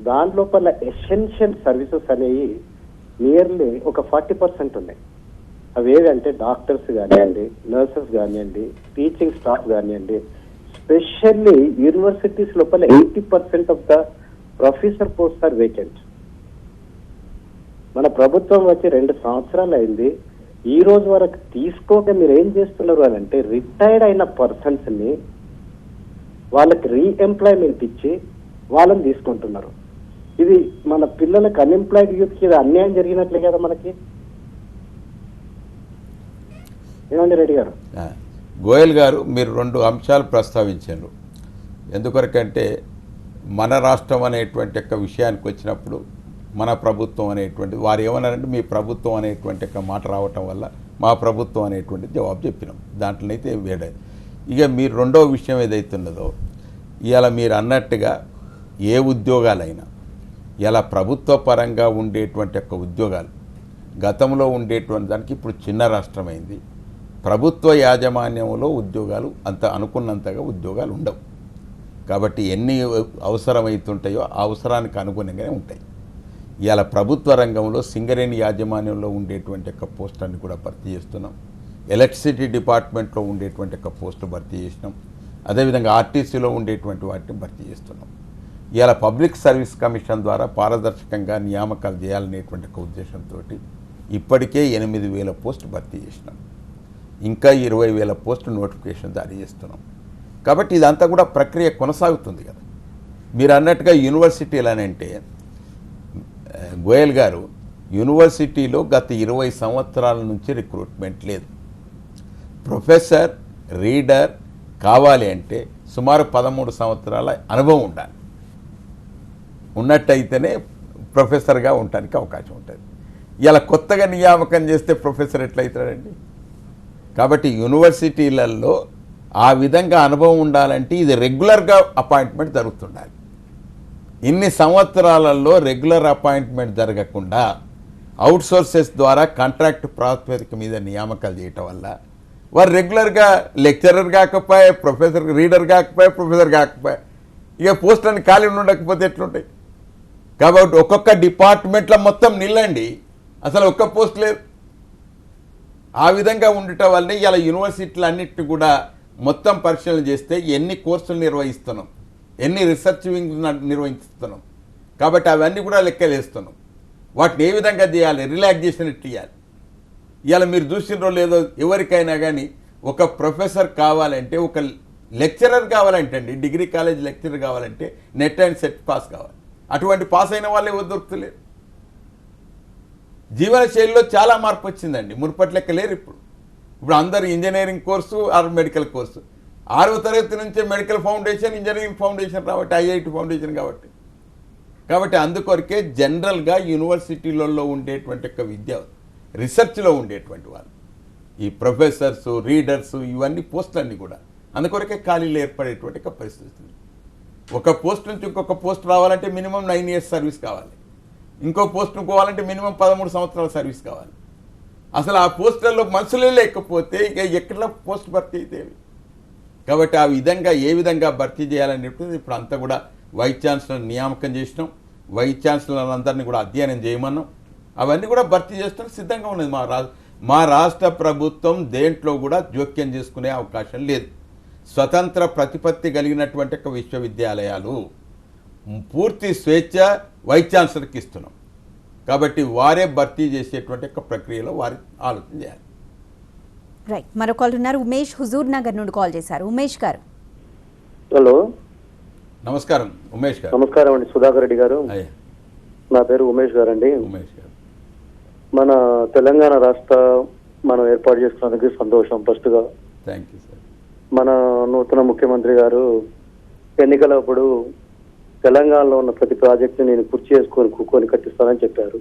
దాని లోపల ఎసెన్షియల్ సర్వీసెస్ అనేవి నియర్లీ ఒక 40% ఉన్నాయి. అవి ఏవంటే డాక్టర్స్ కానివ్వండి, నర్సెస్ కానివ్వండి, టీచింగ్ స్టాఫ్ కానివ్వండి. స్పెషల్లీ యూనివర్సిటీస్ లోపల 80% of the professor post are vacant. మన ప్రభుత్వం వచ్చి 2 సంవత్సరాలు అయింది. ఈ రోజు వరకు తీసుకోక మీరు ఏం చేస్తున్నారు అని అంటే, రిటైర్డ్ అయిన పర్సన్స్ ని వాళ్ళకి రీఎంప్లాయ్మెంట్ ఇచ్చి వాళ్ళని తీసుకుంటున్నారు. ఇది మన పిల్లలకు, అన్ఎంప్లాయిడ్ యూత్ కి ఇది అన్యాయం జరిగినట్లే కదా మనకి. ఏమండి రెడ్డి గారు? గోయల్ గారు, మీరు 2 అంశాలు ప్రస్తావించారు. ఎందుకొరకంటే మన రాష్ట్రం అనేటువంటి ఒక విషయానికి వచ్చినప్పుడు మన ప్రభుత్వం అనేటువంటిది, వారు ఏమన్నారంటే మీ ప్రభుత్వం అనేటువంటి ఒక మాట రావటం వల్ల మా ప్రభుత్వం అనేటువంటిది జవాబు చెప్పినాం. దాంట్లోనైతే వేడేది. ఇక మీరు 2వ విషయం ఏదైతున్నదో, ఇవాళ మీరు అన్నట్టుగా ఏ ఉద్యోగాలైనా ఇలా ప్రభుత్వ పరంగా ఉండేటువంటి ఒక ఉద్యోగాలు గతంలో ఉండేటువంటి దానికి ఇప్పుడు చిన్న రాష్ట్రమైంది. ప్రభుత్వ యాజమాన్యంలో ఉద్యోగాలు అంత అనుకున్నంతగా ఉద్యోగాలు ఉండవు. కాబట్టి ఎన్ని అవసరమవుతుంటాయో ఆ అవసరానికి అనుగుణంగానే ఉంటాయి. ఇవాళ ప్రభుత్వ రంగంలో సింగరేణి యాజమాన్యంలో ఉండేటువంటి ఒక పోస్టులను కూడా భర్తీ చేస్తున్నాం. ఎలక్ట్రిసిటీ డిపార్ట్మెంట్లో ఉండేటువంటి ఒక పోస్టు భర్తీ చేసినాం. అదేవిధంగా ఆర్టీసీలో ఉండేటువంటి వాటిని భర్తీ చేస్తున్నాం. ఇవాళ పబ్లిక్ సర్వీస్ కమిషన్ ద్వారా పారదర్శకంగా నియామకాలు చేయాలనేటువంటి ఒక ఉద్దేశంతో ఇప్పటికే 8,000 పోస్టు భర్తీ చేసినాం. ఇంకా 20,000 పోస్టు నోటిఫికేషన్ జారీ చేస్తున్నాం. కాబట్టి ఇదంతా కూడా ప్రక్రియ కొనసాగుతుంది కదా. మీరు అన్నట్టుగా యూనివర్సిటీలు అని అంటే, గోయల్ గారు, యూనివర్సిటీలో గత 20 సంవత్సరాల నుంచి రిక్రూట్మెంట్ లేదు. ప్రొఫెసర్ రీడర్ కావాలి అంటే సుమారు 13 సంవత్సరాల అనుభవం ఉండాలి. ఉన్నట్టయితేనే ప్రొఫెసర్గా ఉండటానికి అవకాశం ఉంటుంది. ఇలా కొత్తగా నియామకం చేస్తే ప్రొఫెసర్ ఎట్లయితాడండి? కాబట్టి యూనివర్సిటీలలో ఆ విధంగా అనుభవం ఉండాలంటే ఇది రెగ్యులర్గా అపాయింట్మెంట్ జరుగుతుండాలి. ఇన్ని సంవత్సరాలలో రెగ్యులర్ అపాయింట్మెంట్ జరగకుండా అవుట్సోర్సెస్ ద్వారా కాంట్రాక్ట్ ప్రాతిపదిక మీద నియామకాలు చేయటం వల్ల వారు రెగ్యులర్గా లెక్చరర్ కాకపోయే, ప్రొఫెసర్ రీడర్ కాకపోయే, ప్రొఫెసర్ కాకపోయే, ఇక పోస్టులను ఖాళీ ఉండకపోతే ఎట్లుంటాయి? కాబట్టి ఒక్కొక్క డిపార్ట్మెంట్లో మొత్తం నిల్లండి, అసలు ఒక్క పోస్ట్ లేదు. ఆ విధంగా ఉండటం వల్లనే ఇలా యూనివర్సిటీలు అన్నిటిని కూడా మొత్తం పరిశీలన చేస్తే ఎన్ని కోర్సులు నిర్వహిస్తున్నాం, ఎన్ని రీసెర్చ్ వింగ్ నిర్వహిస్తున్నాం, కాబట్టి అవన్నీ కూడా లెక్కలేస్తున్నాం. వాటిని ఏ విధంగా చేయాలి, రిలాక్సేషన్ ఎట్లా ఇవ్వాలి. ఇవాళ మీరు చూసినో లేదో ఎవరికైనా కానీ ఒక ప్రొఫెసర్ కావాలంటే, ఒక లెక్చరర్ కావాలంటే అండి, డిగ్రీ కాలేజ్ లెక్చరర్ కావాలంటే నెట్ అండ్ సెట్ పాస్ కావాలి. అటువంటి పాస్ అయిన వాళ్ళే దొరుకుతలేరు. జీవన శైలిలో చాలా మార్పు వచ్చిందండి, మునుపటి లెక్క లేరు. ఇప్పుడు అందరూ engineering course or medical course, 6వ తరగతి నుంచే మెడికల్ ఫౌండేషన్, ఇంజనీరింగ్ ఫౌండేషన్ రాబట్టి, ఐఐటి ఫౌండేషన్ కాబట్టి అందుకొరకే జనరల్గా యూనివర్సిటీలలో ఉండేటువంటి ఒక విద్య రీసెర్చ్లో ఉండేటువంటి వాళ్ళు ఈ ప్రొఫెసర్సు, రీడర్సు, ఇవన్నీ పోస్టులన్నీ కూడా అందుకొరకే ఖాళీలు ఏర్పడేటువంటి ఒక పరిస్థితి. ఒక పోస్ట్ నుంచి ఇంకొక పోస్ట్ రావాలంటే మినిమం 9 years సర్వీస్ కావాలి, ఇంకో పోస్ట్ పోవాలంటే మినిమం 13 సంవత్సరాల సర్వీస్ కావాలి. అసలు ఆ పోస్టులలో మనుషులే లేకపోతే ఇక ఎక్కడ పోస్ట్ భర్తీ అయితే. కాబట్టి ఆ విధంగా ఏ విధంగా భర్తీ చేయాలని ఇప్పుడు అంతా కూడా వైస్ ఛాన్సలర్ నియామకం చేసినాం, వైస్ ఛాన్సలర్ అందరినీ కూడా అధ్యయనం చేయమన్నాం, అవన్నీ కూడా భర్తీ చేస్తాం సిద్ధంగా ఉన్నది. మా రాష్ట్ర ప్రభుత్వం దేంట్లో కూడా జోక్యం చేసుకునే అవకాశం లేదు. స్వతంత్ర ప్రతిపత్తి కలిగినటువంటి ఒక విశ్వవిద్యాలయాలు, పూర్తి స్వేచ్ఛ వైస్ ఛాన్సలర్కి ఇస్తున్నాం. కాబట్టి వారే భర్తీ చేసేటువంటి ఒక ప్రక్రియలో వారి ఆలోచన చేయాలి. రైట్, మరో కాల్ ఉన్నారు. ఉమేష్ హుజూర్ నగర్ నుండి కాల్ చేశారు. ఉమేష్ గారు. హలో, నమస్కారం ఉమేష్ గారు. నమస్కారం అండి, సుధాకర్ రెడ్డి గారు. నా పేరు ఉమేష్ గారు అండి. ఉమేష్ గారు, మన తెలంగాణ రాష్ట్ర మనం ఏర్పాటు చేసుకున్నందుకు సంతోషం. ఫస్ట్ గా థ్యాంక్ యూ సార్. మన నూతన ముఖ్యమంత్రి గారు ఎన్నికలప్పుడు తెలంగాణలో ఉన్న ప్రతి ప్రాజెక్ట్ నేను కుర్చీ చేసుకొని కూకొని కట్టిస్తానని చెప్పారు.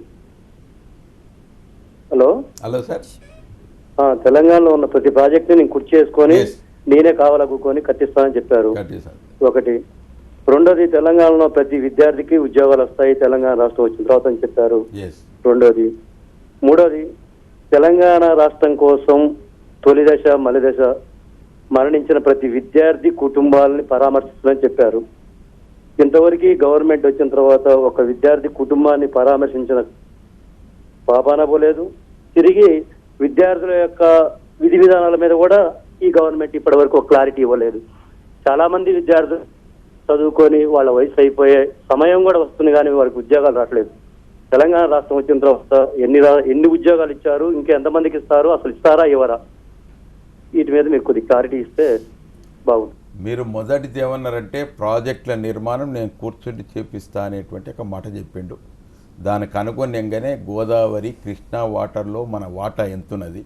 Hello hello sir. తెలంగాణలో ఉన్న ప్రతి ప్రాజెక్ట్ నేను కుర్చీ చేసుకొని నేనే కావాలా కూకొని కట్టిస్తానని చెప్పారు. ఒకటి. రెండోది, తెలంగాణలో ప్రతి విద్యార్థికి ఉద్యోగాలు వస్తాయి తెలంగాణ రాష్ట్రం వచ్చిన తర్వాత అని చెప్పారు. రెండోది. మూడోది, తెలంగాణ రాష్ట్రం కోసం తొలి దశ మలి దశ మరణించిన ప్రతి విద్యార్థి కుటుంబాలని పరామర్శిస్తుందని చెప్పారు. ఇంతవరకు గవర్నమెంట్ వచ్చిన తర్వాత ఒక విద్యార్థి కుటుంబాన్ని పరామర్శించిన పాపాన పోలేదు. తిరిగి విద్యార్థుల యొక్క విధి విధానాల మీద కూడా ఈ గవర్నమెంట్ ఇప్పటి వరకు ఒక క్లారిటీ ఇవ్వలేదు. చాలా మంది విద్యార్థులు చదువుకొని వాళ్ళ వయసు అయిపోయే సమయం కూడా వస్తుంది, కానీ వారికి ఉద్యోగాలు రావట్లేదు. తెలంగాణ రాష్ట్రం వచ్చిన తర్వాత ఎన్ని ఉద్యోగాలు ఇచ్చారు, ఇంకెంతమందికి ఇస్తారు, అసలు ఇస్తారా ఇవ్వరా, వీటి మీద మీరు కొద్ది క్లారిటీ ఇస్తే బాగుంటుంది. మీరు మొదటిది ఏమన్నారంటే ప్రాజెక్టుల నిర్మాణం నేను కూర్చుండి చేపిస్తా అనేటువంటి ఒక మాట చెప్పిండు. దానికి అనుగుణ్యంగానే గోదావరి కృష్ణా వాటర్లో మన వాటా ఎంతున్నది,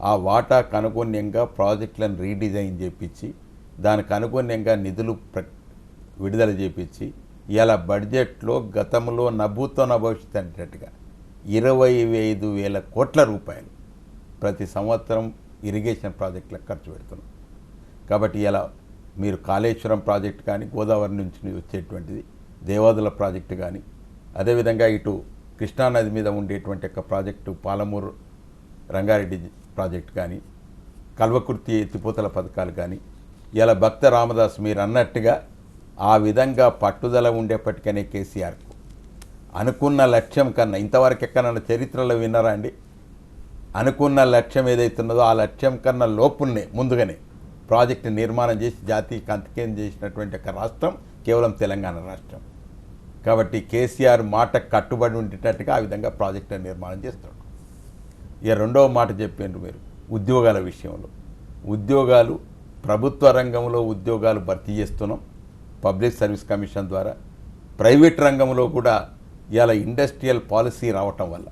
ఆ వాటా అనుగుణ్యంగా ప్రాజెక్టులను రీడిజైన్ చేపించి దానికి అనుగుణ్యంగా నిధులు విడుదల చేపించి ఇలా బడ్జెట్లో గతంలో నభూతో నభవిష్యత్ అనేటట్టుగా 25,000 కోట్ల రూపాయలు ప్రతి సంవత్సరం ఇరిగేషన్ ప్రాజెక్టులకు ఖర్చు పెడుతున్నాం. కాబట్టి ఇలా మీరు కాళేశ్వరం ప్రాజెక్టు కానీ, గోదావరి నుంచి వచ్చేటువంటిది దేవాదుల ప్రాజెక్టు కానీ, అదేవిధంగా ఇటు కృష్ణానది మీద ఉండేటువంటి ఒక ప్రాజెక్టు పాలమూరు రంగారెడ్డి ప్రాజెక్టు కానీ, కల్వకుర్తి ఎత్తిపోతల పథకాలు కానీ, ఇలా భక్త రామదాస్ మీరు అన్నట్టుగా ఆ విధంగా పట్టుదల ఉండేప్పటికనే కేసీఆర్కు అనుకున్న లక్ష్యం కన్నా ఇంతవరకు ఎక్కడన్నా చరిత్రలో విన్నారా అండి? అనుకున్న లక్ష్యం ఏదైతున్నదో ఆ లక్ష్యం కన్నా లోపుల్నే ముందుగానే ప్రాజెక్టు నిర్మాణం చేసి జాతీయకి అంకితం చేసినటువంటి ఒక రాష్ట్రం కేవలం తెలంగాణ రాష్ట్రం. కాబట్టి కేసీఆర్ మాట కట్టుబడి ఉండేటట్టుగా ఆ విధంగా ప్రాజెక్టు నిర్మాణం చేస్తున్నాడు. ఇక రెండవ మాట చెప్పారు మీరు ఉద్యోగాల విషయంలో. ఉద్యోగాలు ప్రభుత్వ రంగంలో ఉద్యోగాలు భర్తీ చేస్తున్నాం పబ్లిక్ సర్వీస్ కమిషన్ ద్వారా. ప్రైవేట్ రంగంలో కూడా ఇలా ఇండస్ట్రియల్ పాలసీ రావటం వల్ల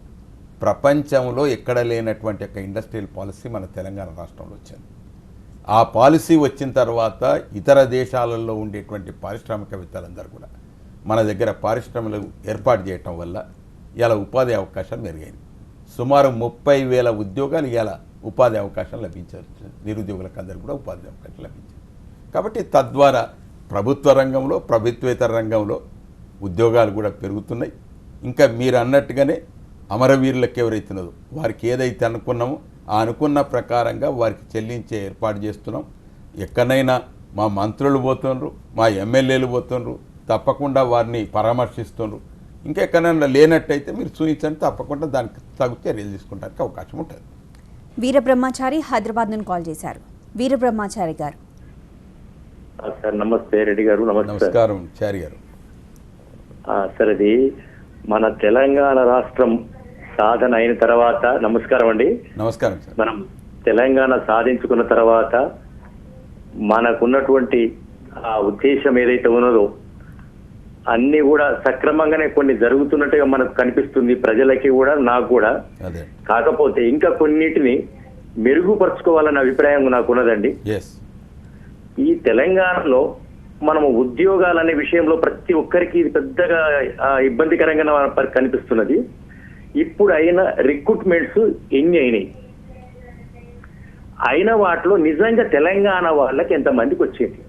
ప్రపంచంలో ఎక్కడ లేనటువంటి ఒక ఇండస్ట్రియల్ పాలసీ మన తెలంగాణ రాష్ట్రంలో వచ్చింది. ఆ పాలసీ వచ్చిన తర్వాత ఇతర దేశాలలో ఉండేటువంటి పారిశ్రామికవేత్తలందరూ కూడా మన దగ్గర పరిశ్రమలు ఏర్పాటు చేయటం వల్ల ఇలా ఉపాధి అవకాశాలు మెరుగైనవి. సుమారు 30,000 ఉద్యోగాలు ఇలా ఉపాధి అవకాశాలు లభించారు. నిరుద్యోగులకు అందరికీ కూడా ఉపాధి అవకాశాలు లభించాయి. కాబట్టి తద్వారా ప్రభుత్వ రంగంలో, ప్రభుత్వేతర రంగంలో ఉద్యోగాలు కూడా పెరుగుతున్నాయి. ఇంకా మీరు అన్నట్టుగానే అమరవీరులకు ఎవరైతున్నదో వారికి ఏదైతే అనుకున్నామో ఆ అనుకున్న ప్రకారంగా వారికి చెల్లించే ఏర్పాటు చేస్తున్నాం. ఎక్కడైనా మా మంత్రులు పోతున్నారు, మా ఎమ్మెల్యేలు పోతున్నారు, తప్పకుండా వారిని పరామర్శిస్తున్నారు. ఇంకెక్కడైనా లేనట్టయితే మీరు చూపించండి, తప్పకుండా దానికి తగు చర్యలు తీసుకుంటానికి అవకాశం ఉంటుంది. వీరబ్రహ్మచారి హైదరాబాద్ నుండి కాల్ చేశారు. వీరబ్రహ్మచారి గారు. సార్ నమస్తే రెడ్డి గారు. నమస్కారం చారి గారు. సార్ అది మన తెలంగాణ రాష్ట్రం సాధన అయిన తర్వాత, నమస్కారం అండి. నమస్కారం సార్. మనం తెలంగాణ సాధించుకున్న తర్వాత మనకున్నటువంటి ఆ ఉద్దేశం ఏదైతే ఉన్నదో అన్ని కూడా సక్రమంగానే కొన్ని జరుగుతున్నట్టుగా మనకు కనిపిస్తుంది, ప్రజలకి కూడా, నాకు కూడా. కాకపోతే ఇంకా కొన్నిటిని మెరుగుపరుచుకోవాలన్న అభిప్రాయం నాకు ఉన్నదండి. ఈ తెలంగాణలో మనము ఉద్యోగాలనే విషయంలో ప్రతి ఒక్కరికి ఇది పెద్దగా ఇబ్బందికరంగా కనిపిస్తున్నది. ఇప్పుడు అయిన రిక్రూట్మెంట్స్ ఎన్ని అయినాయి, అయిన వాటిలో నిజంగా తెలంగాణ వాళ్ళకి ఎంతమందికి వచ్చింది?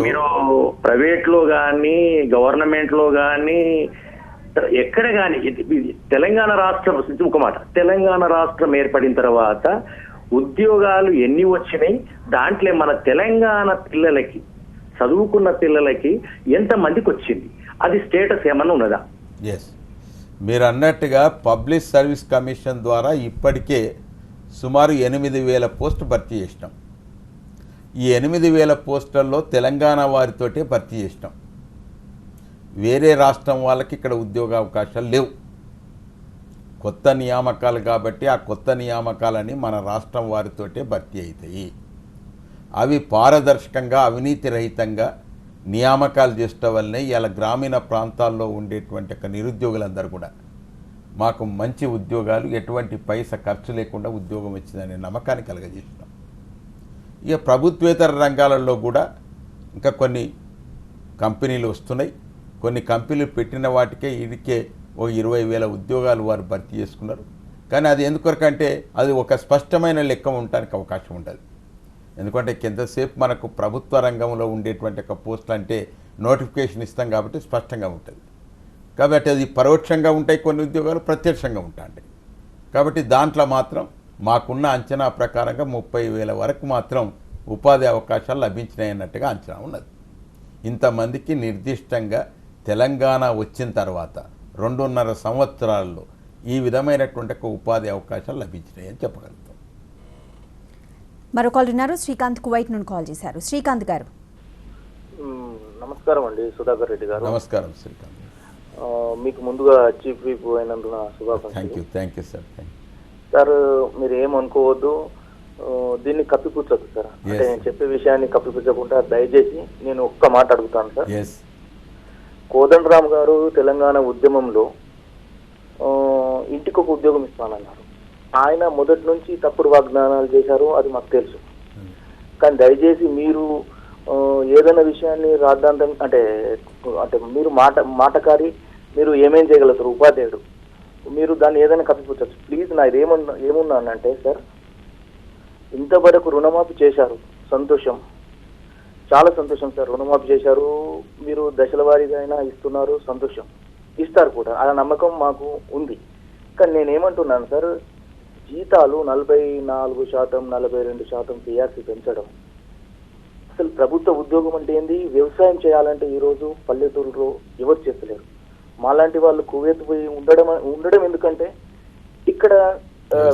మీరు ప్రైవేట్ లో కానీ గవర్నమెంట్ లో కానీ ఎక్కడ కానీ తెలంగాణ రాష్ట్రం ఒక మాట, తెలంగాణ రాష్ట్రం ఏర్పడిన తర్వాత ఉద్యోగాలు ఎన్ని వచ్చినాయి, దాంట్లో మన తెలంగాణ పిల్లలకి, చదువుకున్న పిల్లలకి ఎంతమందికి వచ్చింది, అది స్టేటస్ ఏమన్నా ఉన్నదా? మీరు అన్నట్టుగా పబ్లిక్ సర్వీస్ కమిషన్ ద్వారా ఇప్పటికే సుమారు 8,000 పోస్టు భర్తీ చేసినాం. ఈ 8,000 పోస్టుల్లో తెలంగాణ వారితోటే భర్తీ చేసినాం. వేరే రాష్ట్రం వాళ్ళకి ఇక్కడ ఉద్యోగ అవకాశాలు లేవు. కొత్త నియామకాలు కాబట్టి ఆ కొత్త నియామకాలని మన రాష్ట్రం వారితోటే భర్తీ అవుతాయి. అవి పారదర్శకంగా, అవినీతి రహితంగా నియామకాలు చేసడం వల్లనే ఇలా గ్రామీణ ప్రాంతాల్లో ఉండేటువంటి నిరుద్యోగులందరూ కూడా మాకు మంచి ఉద్యోగాలు, ఎటువంటి పైసా ఖర్చు లేకుండా ఉద్యోగం వచ్చిందనే నమ్మకాన్ని కలగజేసినాం. ఇక ప్రభుత్వేతర రంగాలలో కూడా ఇంకా కొన్ని కంపెనీలు వస్తున్నాయి. కొన్ని కంపెనీలు పెట్టిన వాటికే ఇదికే ఓ 20,000 ఉద్యోగాలు వారు భర్తీ చేసుకున్నారు. కానీ అది ఎందుకొరకంటే అది ఒక స్పష్టమైన లెక్క ఉండడానికి అవకాశం ఉంటుంది. ఎందుకంటే కిందసేపు మనకు ప్రభుత్వ రంగంలో ఉండేటువంటి ఒక పోస్టులు అంటే నోటిఫికేషన్ ఇస్తాం కాబట్టి స్పష్టంగా ఉంటుంది. కాబట్టి అది పరోక్షంగా ఉంటాయి కొన్ని ఉద్యోగాలు, ప్రత్యక్షంగా ఉంటాయి. కాబట్టి దాంట్లో మాత్రం మాకున్న అంచనా ప్రకారంగా 30,000 వరకు మాత్రం ఉపాధి అవకాశాలు లభించినాయి అన్నట్టుగా అంచనా ఉన్నది. ఇంతమందికి నిర్దిష్టంగా తెలంగాణ వచ్చిన తర్వాత 2.5 సంవత్సరాల్లో ఈ విధమైనటువంటి ఉపాధి అవకాశాలు లభించినాయి అని చెప్పగలుగుతాం. మరో కాల్ ఉన్నారు. శ్రీకాంత్ కువైట్ నుండి కాల్ చేశారు. శ్రీకాంత్ గారు. నమస్కారం అండి సుధాకర్ రెడ్డి గారు. నమస్కారం శ్రీకాంత్. మీకు ముందుగా చీఫ్ విప్ అయినందున శుభాకాంక్షలు. Thank you sir. సార్ మీరు ఏమనుకోవద్దు, దీన్ని కప్పిపుచ్చదు సార్. అంటే నేను చెప్పే విషయాన్ని కప్పిపుచ్చకుండా దయచేసి నేను ఒక్క మాట అడుగుతాను సార్. కోదండరామ్ గారు తెలంగాణ ఉద్యమంలో ఇంటికి ఒక ఉద్యోగం ఇస్తానన్నారు. ఆయన మొదటి నుంచి తప్పుడు వాగ్దానాలు చేశారు, అది మాకు తెలుసు. కానీ దయచేసి మీరు ఏదైనా విషయాన్ని రాద్ధాంతం అంటే మీరు మాటకారి, మీరు ఏమేం చేయగలుగుతారు ఉపాధ్యాయుడు, మీరు దాన్ని ఏదైనా కప్పిపుచ్చచ్చు. ప్లీజ్ నా ఏమున్నానంటే సార్, ఇంతవరకు రుణమాఫీ చేశారు, సంతోషం, చాలా సంతోషం సార్. రుణమాఫీ చేశారు, మీరు దశల వారీగా అయినా ఇస్తున్నారు, సంతోషం, ఇస్తారు కూడా, ఆ నమ్మకం మాకు ఉంది. కానీ నేనేమంటున్నాను సార్, జీతాలు 44%, 42% పిఆర్సీ పెంచడం, అసలు ప్రభుత్వ ఉద్యోగం అంటే ఏంది? వ్యవసాయం చేయాలంటే ఈరోజు పల్లెటూరులో ఎవరు చేస్తలేరు. మాలాంటి వాళ్ళు కువైత్ పోయి ఉండడం ఎందుకంటే ఇక్కడ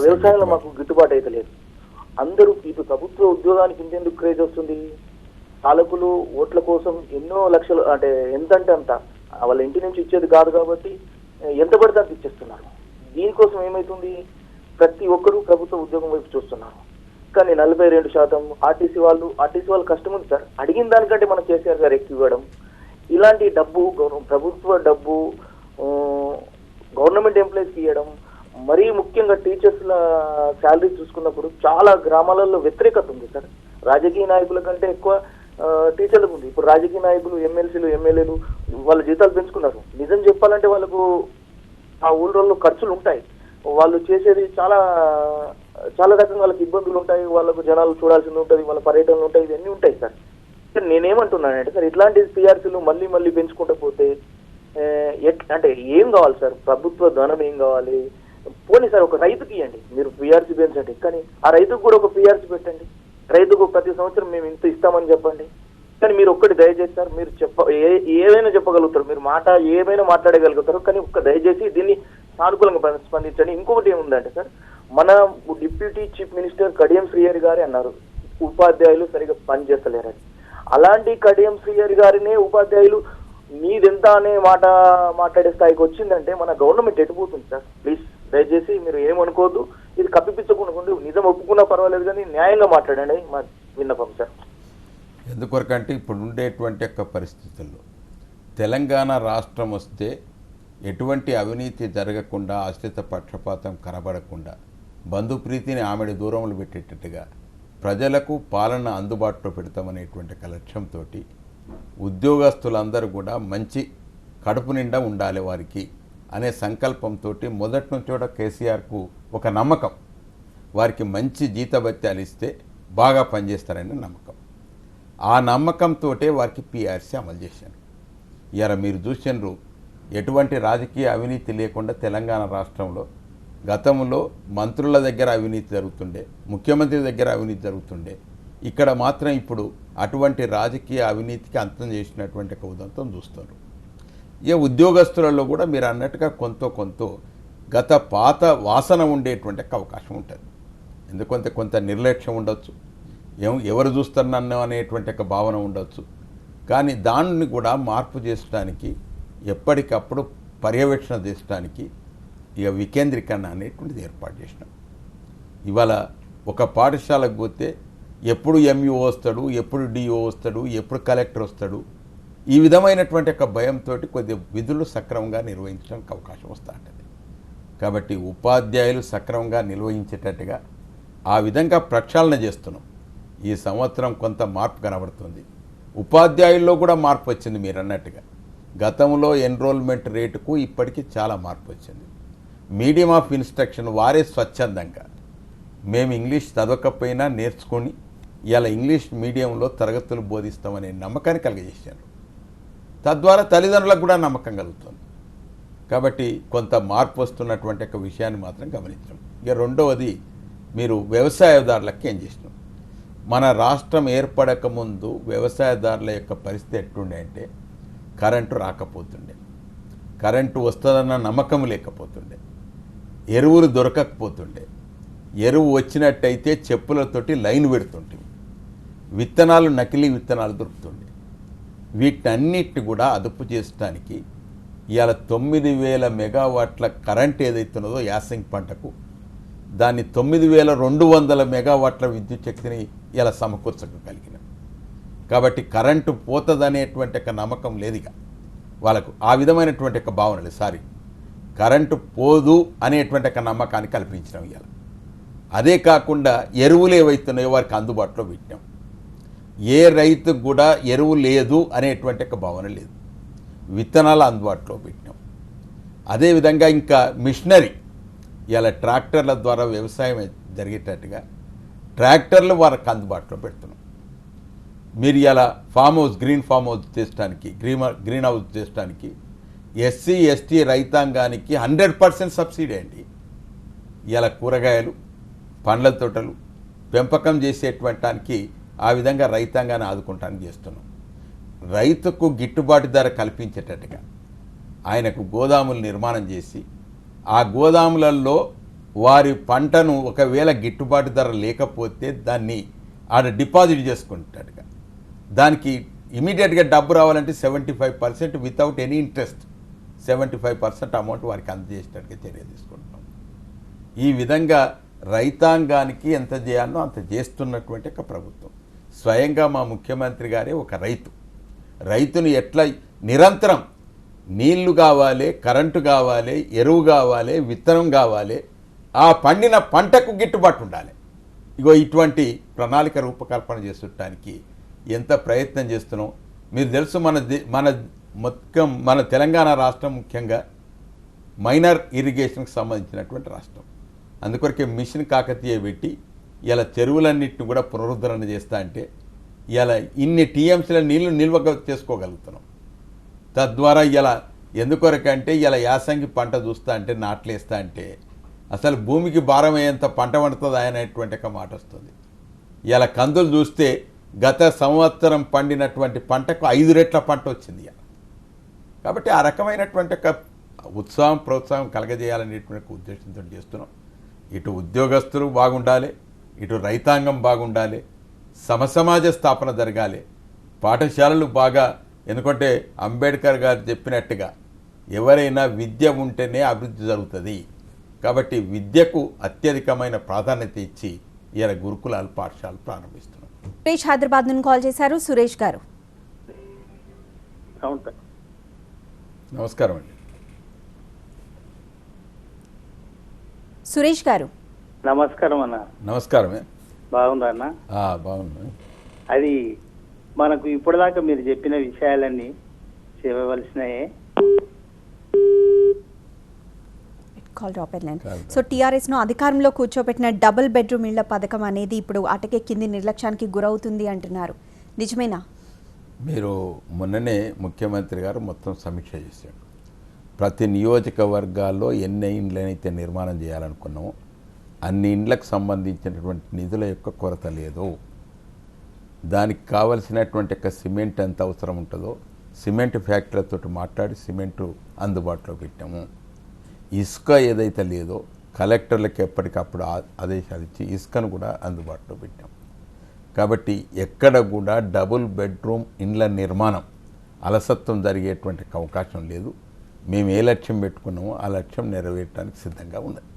వ్యవసాయంలో మాకు గిట్టుబాటు అయితే లేదు. అందరూ ఇప్పుడు ప్రభుత్వ ఉద్యోగానికి ఇంతెందుకు క్రేజ్ వస్తుంది? పాలకులు ఓట్ల కోసం ఎన్నో లక్షలు, అంటే ఎంతంటే అంత వాళ్ళ ఇంటి నుంచి ఇచ్చేది కాదు కాబట్టి ఎంత పడితే అంత ఇచ్చేస్తున్నారు. దీనికోసం ఏమైతుంది, ప్రతి ఒక్కరూ ప్రభుత్వ ఉద్యోగం వైపు చూస్తున్నారు. కానీ 42% ఆర్టీసీ వాళ్ళు కష్టం ఉంది సార్. అడిగిన దానికంటే మన కేసీఆర్ గారు ఎక్కువ ఇవ్వడం, ఇలాంటి డబ్బు ప్రభుత్వ డబ్బు గవర్నమెంట్ ఎంప్లాయీస్కి ఇవ్వడం, మరీ ముఖ్యంగా టీచర్స్ల శాలరీ చూసుకున్నప్పుడు చాలా గ్రామాలలో వ్యతిరేకత ఉంది సార్. రాజకీయ నాయకుల కంటే ఎక్కువ టీచర్లకు ఉంది. ఇప్పుడు రాజకీయ నాయకులు, ఎమ్మెల్సీలు, ఎమ్మెల్యేలు వాళ్ళ జీతాలు పెంచుకున్నారు. నిజం చెప్పాలంటే వాళ్ళకు ఆ ఊళ్ళో ఖర్చులు ఉంటాయి. వాళ్ళు చేసేది చాలా చాలా రకంగా వాళ్ళకి ఇబ్బందులు ఉంటాయి. వాళ్ళకు జనాలు చూడాల్సింది ఉంటుంది, వాళ్ళ పర్యటనలు ఉంటాయి, ఇవన్నీ ఉంటాయి సార్. నేనేమంటున్నానంటే సార్, ఇట్లాంటి పిఆర్సీలు మళ్ళీ మళ్ళీ పెంచుకుంటూ పోతే అంటే ఏం కావాలి సార్? ప్రభుత్వ ధనం ఏం కావాలి? పోనీ సార్ ఒక రైతుకి ఇవ్వండి, మీరు పిఆర్సీ పెంచండి, కానీ ఆ రైతుకు కూడా ఒక పిఆర్సీ పెట్టండి. రైతుకు ప్రతి సంవత్సరం మేము ఇంత ఇస్తామని చెప్పండి. కానీ మీరు ఒక్కటి దయచేసి సార్, మీరు ఏమైనా చెప్పగలుగుతారు, మీరు ఏమైనా మాట్లాడగలుగుతారు, కానీ ఒక్క దయచేసి దీన్ని సానుకూలంగా స్పందించండి. ఇంకొకటి ఏముందంటే సార్, మన deputy chief minister Kadiyam Srihari గారే అన్నారు ఉపాధ్యాయులు సరిగా పనిచేస్తలేరని. అలాంటి కడియం శ్రీహరి గారినే ఉపాధ్యాయులు మీదెంత అనే మాట మాట్లాడే స్థాయికి వచ్చిందంటే మన గవర్నమెంట్ ఎటుపోతుంది సార్? ప్లీజ్ దయచేసి మీరు ఏమనుకోవద్దు, ఇది కప్పిపించకుండా నిజం ఒప్పుకున్నా పర్వాలేదు, కానీ న్యాయంగా మాట్లాడండి మా విన్నపం సార్. ఎందుకొరకంటే ఇప్పుడు ఉండేటువంటి యొక్క పరిస్థితుల్లో తెలంగాణ రాష్ట్రం వస్తే ఎటువంటి అవినీతి జరగకుండా, ఆశ్రిత పక్షపాతం కనబడకుండా, బంధుప్రీతిని ఆమెడి దూరంలో పెట్టేటట్టుగా ప్రజలకు పాలన అందుబాటులో పెడతామనేటువంటి ఒక లక్ష్యంతో ఉద్యోగస్తులందరూ కూడా మంచి కడుపు నిండా ఉండాలి వారికి అనే సంకల్పంతో మొదటి నుంచి కూడా కేసీఆర్కు ఒక నమ్మకం, వారికి మంచి జీతభత్యాలు ఇస్తే బాగా పనిచేస్తారనే నమ్మకం. ఆ నమ్మకంతో వారికి పిఆర్సీ అమలు చేశారు. ఇవాళ మీరు చూసినారు, ఎటువంటి రాజకీయ అవినీతి లేకుండా తెలంగాణ రాష్ట్రంలో గతంలో మంత్రుల దగ్గర అవినీతి జరుగుతుండే, ముఖ్యమంత్రి దగ్గర అవినీతి జరుగుతుండే. ఇక్కడ మాత్రం ఇప్పుడు అటువంటి రాజకీయ అవినీతికి అంతం చేసినటువంటి ఒక ఉదంతం చూస్తారు. ఇక ఉద్యోగస్తులలో కూడా మీరు అన్నట్టుగా కొంత గత పాత వాసన ఉండేటువంటి అవకాశం ఉంటుంది. ఎందుకంటే కొంత నిర్లక్ష్యం ఉండొచ్చు, ఎవరు చూస్తున్నాను అనేటువంటి ఒక భావన ఉండొచ్చు. కానీ దాన్ని కూడా మార్పు చేయడానికి, ఎప్పటికప్పుడు పర్యవేక్షణ చేయడానికి ఇక వికేంద్రీకరణ అనేటువంటిది ఏర్పాటు చేసినాం. ఇవాళ ఒక పాఠశాలకు పోతే ఎప్పుడు ఎంఈఓ వస్తాడు, ఎప్పుడు డిఓ వస్తాడు, ఎప్పుడు కలెక్టర్ వస్తాడు, ఈ విధమైనటువంటి ఒక భయంతో కొద్ది విధులు సక్రమంగా నిర్వహించడానికి అవకాశం వస్తూ ఉంటుంది. కాబట్టి ఉపాధ్యాయులు సక్రమంగా నిర్వహించేటట్టుగా ఆ విధంగా ప్రక్షాళన చేస్తున్నాం. ఈ సంవత్సరం కొంత మార్పు కనబడుతుంది. ఉపాధ్యాయుల్లో కూడా మార్పు వచ్చింది. మీరు అన్నట్టుగా గతంలో ఎన్రోల్మెంట్ రేటుకు ఇప్పటికీ చాలా మార్పు వచ్చింది. మీడియం ఆఫ్ ఇన్స్ట్రక్షన్ వారే స్వచ్ఛందంగా మేము ఇంగ్లీష్ చదవకపోయినా నేర్చుకొని ఇలా ఇంగ్లీష్ మీడియంలో తరగతులు బోధిస్తామనే నమ్మకాన్ని కలిగజేశారు. తద్వారా తల్లిదండ్రులకు కూడా నమ్మకం కలుగుతుంది. కాబట్టి కొంత మార్పు వస్తున్నటువంటి ఒక విషయాన్ని మాత్రం గమనించాం. ఇక రెండవది, మీరు వ్యవసాయదారులకు ఏం చేసినాం? మన రాష్ట్రం ఏర్పడక ముందు వ్యవసాయదారుల యొక్క పరిస్థితి ఎట్లుండే అంటే, కరెంటు రాకపోతుండే, కరెంటు వస్తుందన్న నమ్మకం లేకపోతుండే, ఎరువులు దొరకకపోతుండే, ఎరువు వచ్చినట్టయితే చెప్పులతోటి లైన్ పెడుతుంటే, విత్తనాలు నకిలీ విత్తనాలు దొరుకుతుండే. వీటన్నిటి కూడా అదుపు చేయడానికి ఇవాళ 9,000 మెగావాట్ల కరెంట్ ఏదైతున్నదో యాసంగి పంటకు, దాన్ని 9,200 మెగావాట్ల విద్యుత్ శక్తిని ఇలా సమకూర్చగలిగిన. కాబట్టి కరెంటు పోతుందనేటువంటి ఒక నమ్మకం లేదుగా వాళ్ళకు, ఆ విధమైనటువంటి ఒక భావన లేదు. కరెంటు పోదు అనేటువంటి ఒక నమ్మకాన్ని కల్పించడం ఇవాళ. అదే కాకుండా ఎరువులు ఏవైతున్నాయో వారికి అందుబాటులో పెట్టినాం. ఏ రైతుకు కూడా ఎరువు లేదు అనేటువంటి ఒక భావన లేదు, విత్తనాలు అందుబాటులో పెట్టినాం. అదేవిధంగా ఇంకా మిషనరీ, ఇలా ట్రాక్టర్ల ద్వారా వ్యవసాయం జరిగేటట్టుగా ట్రాక్టర్లు వారికి అందుబాటులో పెడుతున్నాం. మీరు ఇలా farm house, green farm house చేసడానికి, గ్రీన్ హౌస్ చేసడానికి ఎస్సీ ఎస్టీ రైతాంగానికి 100% సబ్సిడీ అండి. ఇలా కూరగాయలు, పండ్ల తోటలు పెంపకం చేసేటువంటి ఆ విధంగా రైతాంగాన్ని ఆదుకుంటానికి చేస్తున్నాం. రైతుకు గిట్టుబాటు ధర కల్పించేటట్టుగా ఆయనకు గోదాములు నిర్మాణం చేసి, ఆ గోదాములలో వారి పంటను ఒకవేళ గిట్టుబాటు ధర లేకపోతే దాన్ని ఆడ డిపాజిట్ చేసుకుంటాడుగా, దానికి ఇమీడియట్గా డబ్బు రావాలంటే 75% వితౌట్ ఎనీ ఇంట్రెస్ట్ 75% అమౌంట్ వారికి అందజేసేటట్టుగా చర్య తీసుకుంటాం. ఈ విధంగా రైతాంగానికి ఎంత చేయాలో అంత చేస్తున్నటువంటి ఒక ప్రభుత్వం. స్వయంగా మా ముఖ్యమంత్రి గారే ఒక రైతుని ఎట్లా నిరంతరం నీళ్లు కావాలి, కరెంటు కావాలి, ఎరువు కావాలి, విత్తనం కావాలి, ఆ పండిన పంటకు గిట్టుబాటు ఉండాలి. ఇగో ఇటువంటి ప్రణాళిక రూపకల్పన చేసడానికి ఎంత ప్రయత్నం చేస్తున్నాం మీరు తెలుసు. మన తెలంగాణ రాష్ట్రం ముఖ్యంగా మైనర్ ఇరిగేషన్కి సంబంధించినటువంటి రాష్ట్రం. అందుకొరకే మిషన్ కాకతీయ పెట్టి ఇలా చెరువులన్నింటిని కూడా పునరుద్ధరణ చేస్తా అంటే ఇలా ఇన్ని టీఎంసీల నీళ్లు నిల్వ చేసుకోగలుగుతున్నాం. తద్వారా ఇలా ఎందుకొరకంటే ఇలా యాసంగి పంట చూస్తా అంటే నాట్లేస్తా అంటే అసలు భూమికి భారం అయ్యేంత పంట పండుతుంది అనేటువంటి ఒక మాట వస్తుంది. ఇలా కందులు చూస్తే గత సంవత్సరం పండినటువంటి పంటకు 5 రెట్ల పంట వచ్చింది. కాబట్టి ఆ రకమైనటువంటి ఒక ఉత్సాహం ప్రోత్సాహం కలగజేయాలనేటువంటి ఉద్దేశంతో చేస్తున్నాం. ఇటు ఉద్యోగస్తులు బాగుండాలి, ఇటు రైతాంగం బాగుండాలి, సమసమాజ స్థాపన జరగాలి, పాఠశాలలు బాగా. ఎందుకంటే అంబేద్కర్ గారు చెప్పినట్టుగా ఎవరైనా విద్య ఉంటేనే అభివృద్ధి జరుగుతుంది. కాబట్టి విద్యకు అత్యధికమైన ప్రాధాన్యత ఇచ్చి ఇలా గురుకులాలు పాఠశాలలు ప్రారంభిస్తున్నాం. సురేష్ హైదరాబాద్ నుండి కాల్ చేశారు. సురేష్ గారు నమస్కారం అండి. సురేష్ గారు నమస్కారం అన్న. నమస్కారమే. బాగుందా అన్న? బాగుంది. అది మనకు ఇప్పటిదాకా మీరు చెప్పిన విషయాలన్నీ చేయవలసినయే. కాల్ డ్రాప్ అయ్యింది. సో టీఆర్ఎస్ను అధికారంలో కూర్చోబెట్టిన డబుల్ బెడ్రూమ్ ఇళ్ల పథకం అనేది ఇప్పుడు అటకెక్కింది, నిర్లక్ష్యానికి గురవుతుంది అంటున్నారు. నిజమేనా? మీరు మొన్ననే ముఖ్యమంత్రి గారు మొత్తం సమీక్ష చేశాడు. ప్రతి నియోజకవర్గాల్లో ఎన్ని ఇండ్లనైతే నిర్మాణం చేయాలనుకున్నామో అన్ని ఇండ్లకు సంబంధించినటువంటి నిధుల యొక్క కొరత లేదు. దానికి కావలసినటువంటి ఒక సిమెంట్ ఎంత అవసరం ఉంటుందో సిమెంట్ ఫ్యాక్టరీలతో మాట్లాడి సిమెంటు అందుబాటులో పెట్టాము. ఇసుక ఏదైతే లేదో కలెక్టర్లకు ఎప్పటికప్పుడు ఆదేశాలు ఇచ్చి ఇసుకను కూడా అందుబాటులో పెట్టాం. కాబట్టి ఎక్కడ కూడా డబుల్ బెడ్రూమ్ ఇండ్ల నిర్మాణం అలసత్వం జరిగేటువంటి అవకాశం లేదు. మేము ఏ లక్ష్యం పెట్టుకున్నామో ఆ లక్ష్యం నెరవేర్చడానికి సిద్ధంగా ఉన్నది.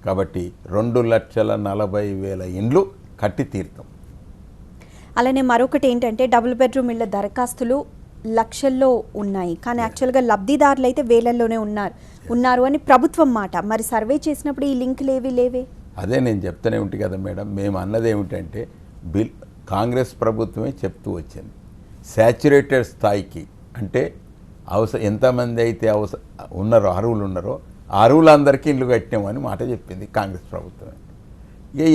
కాబట్టి 2,40,000 ఇండ్లు కట్టి తీరుతాం. అలానే మరొకటి ఏంటంటే డబుల్ బెడ్రూమ్ ఇళ్ల దరఖాస్తులు లక్షల్లో ఉన్నాయి, కానీ యాక్చువల్గా లబ్ధిదారులు అయితే వేలల్లోనే ఉన్నారు అని ప్రభుత్వం మాట. మరి సర్వే చేసినప్పుడు ఈ లింకులు లేవే. అదే నేను చెప్తూనే ఉంటుంది కదా మేడం. మేము అన్నది ఏమిటంటే కాంగ్రెస్ ప్రభుత్వమే చెప్తూ వచ్చింది శాచ్యురేటెడ్ స్థాయికి అంటే ఎంతమంది అయితే ఉన్నారో అర్హులు ఉన్నారో ఆ అర్హులందరికీ ఇల్లు కట్టినామని మాట చెప్పింది కాంగ్రెస్ ప్రభుత్వం.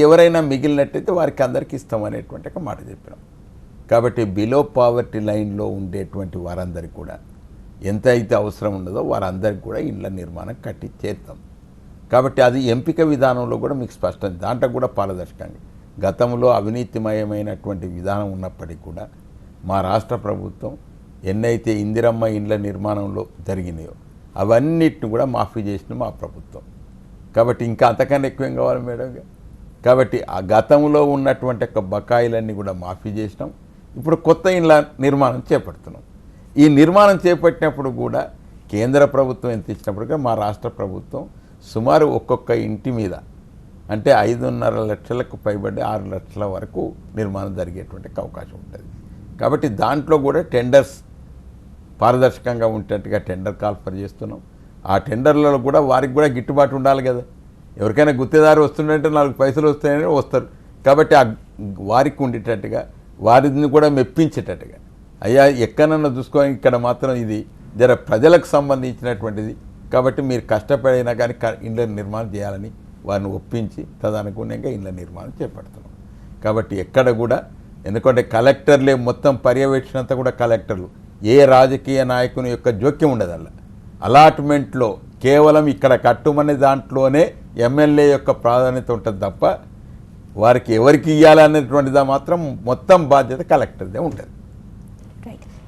ఎవరైనా మిగిలినట్టయితే వారికి అందరికీ ఇస్తామనేటువంటి ఒక మాట చెప్పినాం. కాబట్టి బిలో పావర్టీ లైన్లో ఉండేటువంటి వారందరికీ కూడా ఎంత అయితే అవసరం ఉన్నదో వారందరికీ కూడా ఇళ్ళ నిర్మాణం కట్టి చేస్తాం. కాబట్టి అది ఎంపిక విధానంలో కూడా మీకు స్పష్టం, దాంట్లో కూడా పారదర్శకంగా. గతంలో అవినీతిమయమైనటువంటి విధానం ఉన్నప్పటికీ కూడా మా రాష్ట్ర ప్రభుత్వం ఎన్నైతే ఇందిరమ్మ ఇండ్ల నిర్మాణంలో జరిగినాయో అవన్నిటిని కూడా మాఫీ చేసిన మా ప్రభుత్వం. కాబట్టి ఇంకా అంతకన్నా ఎక్కువేం కావాలి మేడం. కాబట్టి ఆ గతంలో ఉన్నటువంటి ఒక బకాయిలన్నీ కూడా మాఫీ చేసినాం. ఇప్పుడు కొత్త ఇండ్ల నిర్మాణం చేపడుతున్నాం. ఈ నిర్మాణం చేపట్టినప్పుడు కూడా కేంద్ర ప్రభుత్వం ఎంత ఇచ్చినప్పుడు మా రాష్ట్ర ప్రభుత్వం సుమారు ఒక్కొక్క ఇంటి మీద అంటే 5.5 లక్షలకు పైబడి 6 లక్షల వరకు నిర్మాణం జరిగేటువంటి అవకాశం ఉంటుంది. కాబట్టి దాంట్లో కూడా టెండర్స్ పారదర్శకంగా ఉండేట్టుగా టెండర్ కాల్ఫర్ చేస్తున్నాం. ఆ టెండర్లలో కూడా వారికి కూడా గిట్టుబాటు ఉండాలి కదా. ఎవరికైనా గుత్తేదారు వస్తుందంటే 4 పైసలు వస్తాయని వస్తారు. కాబట్టి ఆ వారికి ఉండేటట్టుగా వారిని కూడా మెప్పించేటట్టుగా అయ్యా ఎక్కడన్నా చూసుకొని ఇక్కడ మాత్రం ఇది జర ప్రజలకు సంబంధించినటువంటిది కాబట్టి మీరు కష్టపడినా కానీ ఇండ్ల నిర్మాణం చేయాలని వారిని ఒప్పించి తదనుగుణంగా ఇండ్ల నిర్మాణం చేపడుతున్నాం. కాబట్టి ఎక్కడ కూడా ఎందుకంటే కలెక్టర్లే మొత్తం పర్యవేక్షణ అంతా కూడా కలెక్టర్లు, ఏ రాజకీయ నాయకుని యొక్క జోక్యం ఉండదు. అలాట్మెంట్లో కేవలం ఇక్కడ కట్టుమనే దాంట్లోనే ఎమ్మెల్యే యొక్క ప్రాధాన్యత ఉంటుంది తప్ప వారికి ఎవరికి ఇవ్వాలనేటువంటిదా మాత్రం మొత్తం బాధ్యత కలెక్టర్దే ఉంటుంది.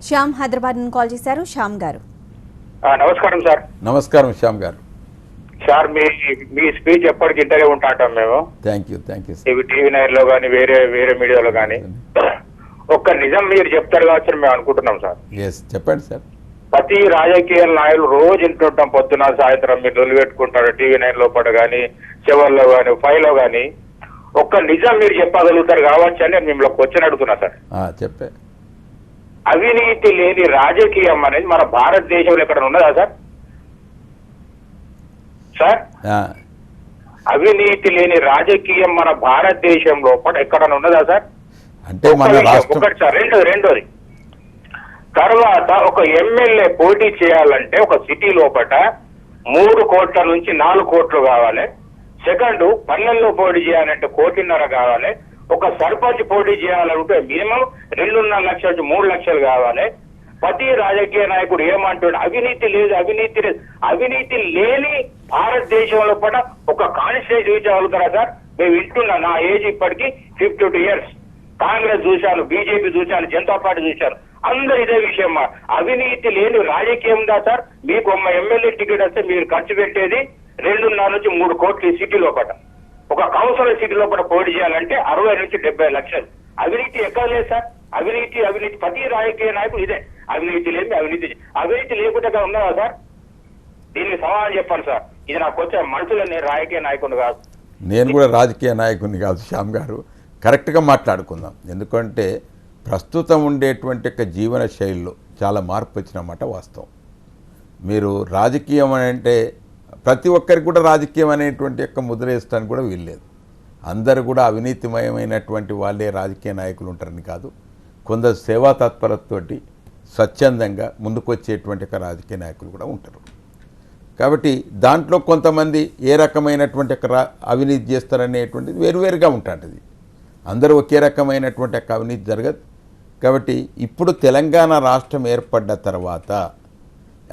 శ్యామ్ హైదరాబాద్ నుంచి కాల్ చేశారు. శ్యామ్ గారు నమస్కారం సార్. నమస్కారం శ్యామ్ గారు. సార్ మీ స్పీచ్ ఎప్పటికి ఇంటనే ఉంటాం మేము. Thank you. టీవీ 9 లో కానీ వేరే మీడియాలో కానీ ఒక్క నిజం మీరు చెప్తారు కావచ్చు మేము అనుకుంటున్నాం సార్. చెప్పండి సార్. ప్రతి రాజకీయ నాయకులు రోజు ఇంటుంటాం, పొద్దున సాయంత్రం మీరు రొల్లు పెట్టుకుంటారు టీవీ 9 లోపల కానీ 7లో కానీ 5లో కానీ. ఒక్క నిజం మీరు చెప్పగలుగుతారు కావచ్చు అని నేను మిమ్మల్ని క్వశ్చన్ అడుగుతున్నా సార్. చెప్పే అవినీతి లేని రాజకీయం అనేది మన భారతదేశంలో ఎక్కడ ఉన్నదా సార్? సార్, అవినీతి లేని రాజకీయం మన భారతదేశంలో ఎక్కడ ఉన్నదా సార్? అంటే మన రాష్ట్రం ఒకటి సార్. రెండోది తర్వాత ఒక ఎమ్మెల్యే పోటీ చేయాలంటే ఒక సిటీ లోపల 3 కోట్ల నుంచి 4 కోట్లు కావాలి. సెకండ్, పల్లెల్లో పోటీ చేయాలంటే 1.5 కోట్లు కావాలి. ఒక సర్పంచ్ పోటీ చేయాలంటే మినిమం 2.5 లక్షల నుంచి 3 లక్షలు కావాలి. ప్రతి రాజకీయ నాయకుడు ఏమంటాడు? అవినీతి లేదు, అవినీతి లేదు. అవినీతి లేని భారతదేశంలో కూడా ఒక కాన్స్టిట్యూన్సీ చూపించగలుగుతారా సార్? మేము వింటున్నా, నా ఏజ్ ఇప్పటికీ 52 years. కాంగ్రెస్ చూశాను, బీజేపీ చూశాను, జనతా పార్టీ చూశాను, అందరూ ఇదే విషయం. అవినీతి లేని రాజకీయం ఉందా సార్? మీకు ఎమ్మెల్యే టికెట్ వస్తే మీరు ఖర్చు పెట్టేది 2.5 నుంచి 3 కోట్లు ఈ సిటీ లోపల. ఒక కౌన్సిలర్ సిటీ లోపల పోటీ చేయాలంటే 60 నుంచి 70 లక్షలు. అవినీతి ఎక్కడ లేదు సార్? అవినీతి ప్రతి రాజకీయ నాయకుడు ఇదే. అవినీతి లేని అవినీతి లేకుండా ఉన్నదా సార్? దీనికి సమాధానం చెప్పండి సార్. ఇది నాకు వచ్చే మనసులో, నేను రాజకీయ నాయకుడు కాదు. నేను కూడా రాజకీయ నాయకుడిని కాదు శ్యామ్ గారు. కరెక్ట్గా మాట్లాడుకుందాం. ఎందుకంటే ప్రస్తుతం ఉండేటువంటి జీవన శైలిలో చాలా మార్పు వచ్చినమాట వాస్తవం. మీరు రాజకీయం అంటే ప్రతి ఒక్కరికి కూడా రాజకీయం అనేటువంటి ముద్ర వేస్తానికి కూడా వీల్లేదు. అందరూ కూడా అవినీతిమయమైనటువంటి వాళ్ళే రాజకీయ నాయకులు ఉంటారని కాదు. కొందరు సేవా తత్పరతతోటి స్వచ్ఛందంగా ముందుకొచ్చేటువంటి రాజకీయ నాయకులు కూడా ఉంటారు. కాబట్టి దాంట్లో కొంతమంది ఏ రకమైనటువంటి అవినీతి చేస్తారనేటువంటిది వేరువేరుగా ఉంటుంది. అందరూ ఒకే రకమైనటువంటి అవినీతి జరగదు. కాబట్టి ఇప్పుడు తెలంగాణ రాష్ట్రం ఏర్పడ్డ తర్వాత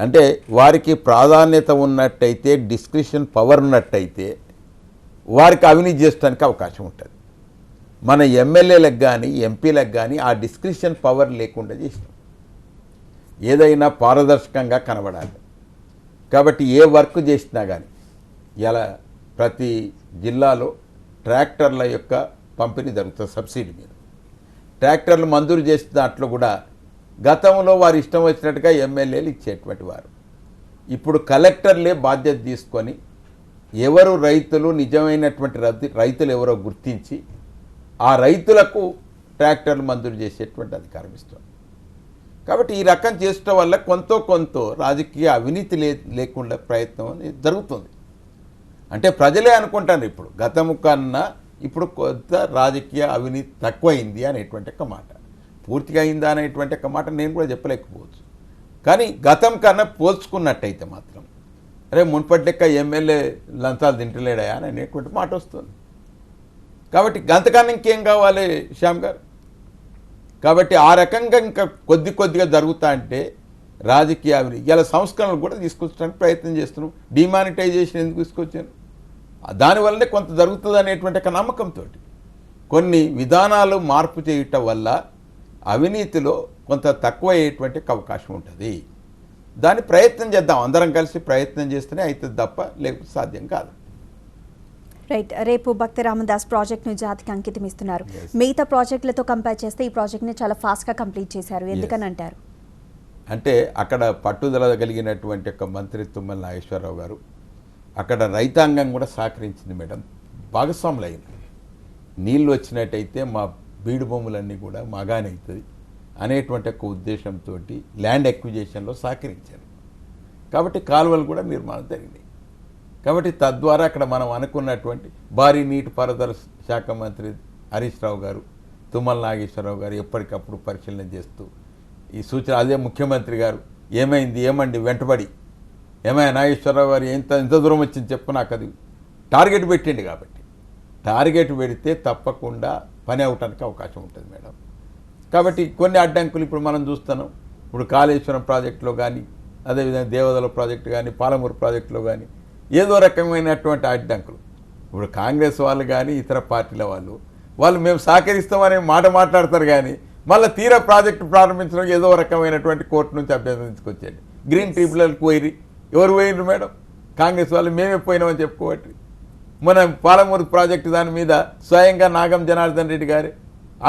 అంటే వారికి ప్రాధాన్యత ఉన్నట్టయితే, డిస్క్రిషన్ పవర్ ఉన్నట్టయితే వారికి అవినీతి చేయడానికి అవకాశం ఉంటుంది. మన ఎమ్మెల్యేలకు కానీ ఎంపీలకు కానీ ఆ డిస్క్రిషన్ పవర్ లేకుండా చేసినాం. ఏదైనా పారదర్శకంగా కనబడాలి. కాబట్టి ఏ వర్క్ చేసినా కానీ ఇలా ప్రతి జిల్లాలో ట్రాక్టర్ల యొక్క పంపిణీ జరుగుతుంది. సబ్సిడీ మీద ట్రాక్టర్లు మంజూరు చేసిన దాంట్లో కూడా గతంలో వారు ఇష్టం వచ్చినట్టుగా ఎమ్మెల్యేలు ఇచ్చేటువంటి వారు. ఇప్పుడు కలెక్టర్లే బాధ్యత తీసుకొని ఎవరు రైతులు, నిజమైనటువంటి రైతులు ఎవరో గుర్తించి ఆ రైతులకు ట్రాక్టర్లు మంజూరు చేసేటువంటి అధికారం ఇస్తుంది. కాబట్టి ఈ రకం చేయడం వల్ల కొంత రాజకీయ అవినీతి లేకుండా ప్రయత్నం అనేది జరుగుతుంది. అంటే ప్రజలే అనుకుంటారు ఇప్పుడు గతము కన్నా ఇప్పుడు కొంత రాజకీయ అవినీతి తక్కువైంది అనేటువంటి ఒక మాట. పూర్తిగా అయిందా అనేటువంటి ఒక మాట నేను కూడా చెప్పలేకపోవచ్చు. కానీ గతం కన్నా పోల్చుకున్నట్టయితే మాత్రం అరే మున్పటి లెక్క ఎమ్మెల్యే లంచాలు తింటలేడా అనేటువంటి మాట వస్తుంది. కాబట్టి గంతకన్నా ఇంకేం కావాలి శ్యామ్ గారు? కాబట్టి ఆ రకంగా ఇంకా కొద్దిగా జరుగుతా అంటే రాజకీయ అవినీతి ఇలా సంస్కరణలు కూడా తీసుకొచ్చడానికి ప్రయత్నం చేస్తున్నాం. డిమానిటైజేషన్ ఎందుకు తీసుకొచ్చాను? దానివల్లనే కొంత జరుగుతుంది అనేటువంటి ఒక నమ్మకంతో కొన్ని విధానాలు మార్పు చేయటం వల్ల అవినీతిలో కొంత తక్కువ అయ్యేటువంటి అవకాశం ఉంటుంది. దాన్ని ప్రయత్నం చేద్దాం, అందరం కలిసి ప్రయత్నం చేస్తేనే అవుతుంది తప్ప లేకపోతే సాధ్యం కాదు. రైట్. రేపు భక్త రామదాస్ ప్రాజెక్ట్ను జాతికి అంకితం ఇస్తున్నారు. మిగతా ప్రాజెక్టులతో కంపేర్ చేస్తే ఈ ప్రాజెక్ట్ని చాలా ఫాస్ట్గా కంప్లీట్ చేశారు, ఎందుకని అంటారు? అంటే అక్కడ పట్టుదల కలిగినటువంటి ఒక మంత్రి తుమ్మల నాగేశ్వరరావు గారు, అక్కడ రైతాంగం కూడా సహకరించింది మేడం, భాగస్వాములు అయింది. నీళ్ళు వచ్చినట్టయితే మా బీడు భూములన్నీ కూడా మాగానే అవుతుంది అనేటువంటి ఒక ఉద్దేశంతో ల్యాండ్ ఎక్విజేషన్లో సహకరించారు. కాబట్టి కాలువలు కూడా నిర్మాణం జరిగింది. కాబట్టి తద్వారా అక్కడ మనం అనుకున్నటువంటి భారీ నీటిపారుదల శాఖ మంత్రి హరీష్ రావు గారు, తుమ్మల నాగేశ్వరరావు గారు ఎప్పటికప్పుడు పరిశీలన చేస్తూ ఈ సూచన, అదే ముఖ్యమంత్రి గారు ఏమండి వెంటబడి ఏమైనా నాగేశ్వరరావు గారు ఎంత దూరం వచ్చింది చెప్పు నాకు, అది టార్గెట్ పెట్టండి. కాబట్టి టార్గెట్ పెడితే తప్పకుండా పని అవటానికి అవకాశం ఉంటుంది మేడం. కాబట్టి కొన్ని అడ్డంకులు ఇప్పుడు మనం చూస్తున్నాం. ఇప్పుడు కాళేశ్వరం ప్రాజెక్టులో కానీ, అదేవిధంగా దేవదల ప్రాజెక్టు కానీ, పాలమూరు ప్రాజెక్టులో కానీ ఏదో రకమైనటువంటి అడ్డంకులు. ఇప్పుడు కాంగ్రెస్ వాళ్ళు కానీ ఇతర పార్టీల వాళ్ళు మేము సహకరిస్తామనే మాట మాట్లాడతారు, కానీ మళ్ళీ తీరా ప్రాజెక్టు ప్రారంభించడం ఏదో రకమైనటువంటి కోర్టు నుంచి అభ్యర్థన తీసుకొచ్చేది. గ్రీన్ ట్రిబ్యునల్కి పోయి ఎవరు పోయినారు మేడం? కాంగ్రెస్ వాళ్ళు మేమే పోయినామని చెప్పుకోవచ్చు. మన పాలమూరు ప్రాజెక్టు దాని మీద స్వయంగా నాగం జనార్దన్ రెడ్డి గారు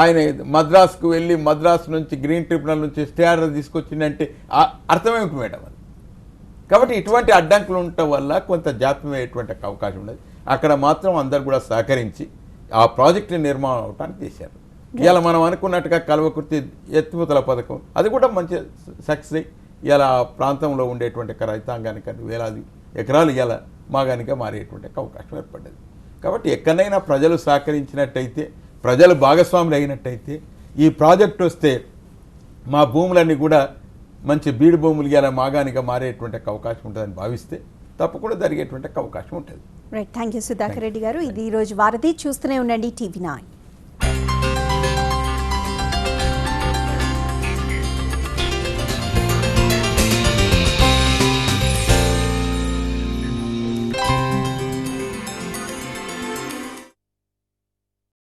ఆయన మద్రాసుకు వెళ్ళి మద్రాసు నుంచి గ్రీన్ ట్రిబ్యునల్ నుంచి స్టే ఆర్డర్ తీసుకొచ్చిందంటే అర్థమేమిటి మేడం అది? కాబట్టి ఇటువంటి అడ్డంకులు ఉండటం వల్ల కొంత జాప్యం అయ్యేటువంటి అవకాశం ఉన్నది. అక్కడ మాత్రం అందరు కూడా సహకరించి ఆ ప్రాజెక్టు నిర్మాణం అవటానికి చేశారు. ఇలా మనం అనుకున్నట్టుగా కల్వకుర్తి ఎత్తిపోతల పథకం అది కూడా మంచి సక్సెస్ అయ్యి ఇలా ప్రాంతంలో ఉండేటువంటి రైతాంగానికి వేలాది ఎకరాలు ఇలా మాగానిగా మారేటువంటి అవకాశం ఏర్పడ్డది. కాబట్టి ఎక్కడైనా ప్రజలు సహకరించినట్టయితే, ప్రజలు భాగస్వాములు అయినట్టయితే, ఈ ప్రాజెక్టు వస్తే మా భూములన్నీ కూడా మంచి బీడు భూములు ఇలా మాగానిగా మారేటువంటి అవకాశం ఉంటుందని భావిస్తే తప్పకుండా జరిగేటువంటి అవకాశం ఉంటుంది. Right, thank you Sudhakar Reddy గారు. ఇది ఈరోజు వారధి. చూస్తూనే ఉండండి TV9.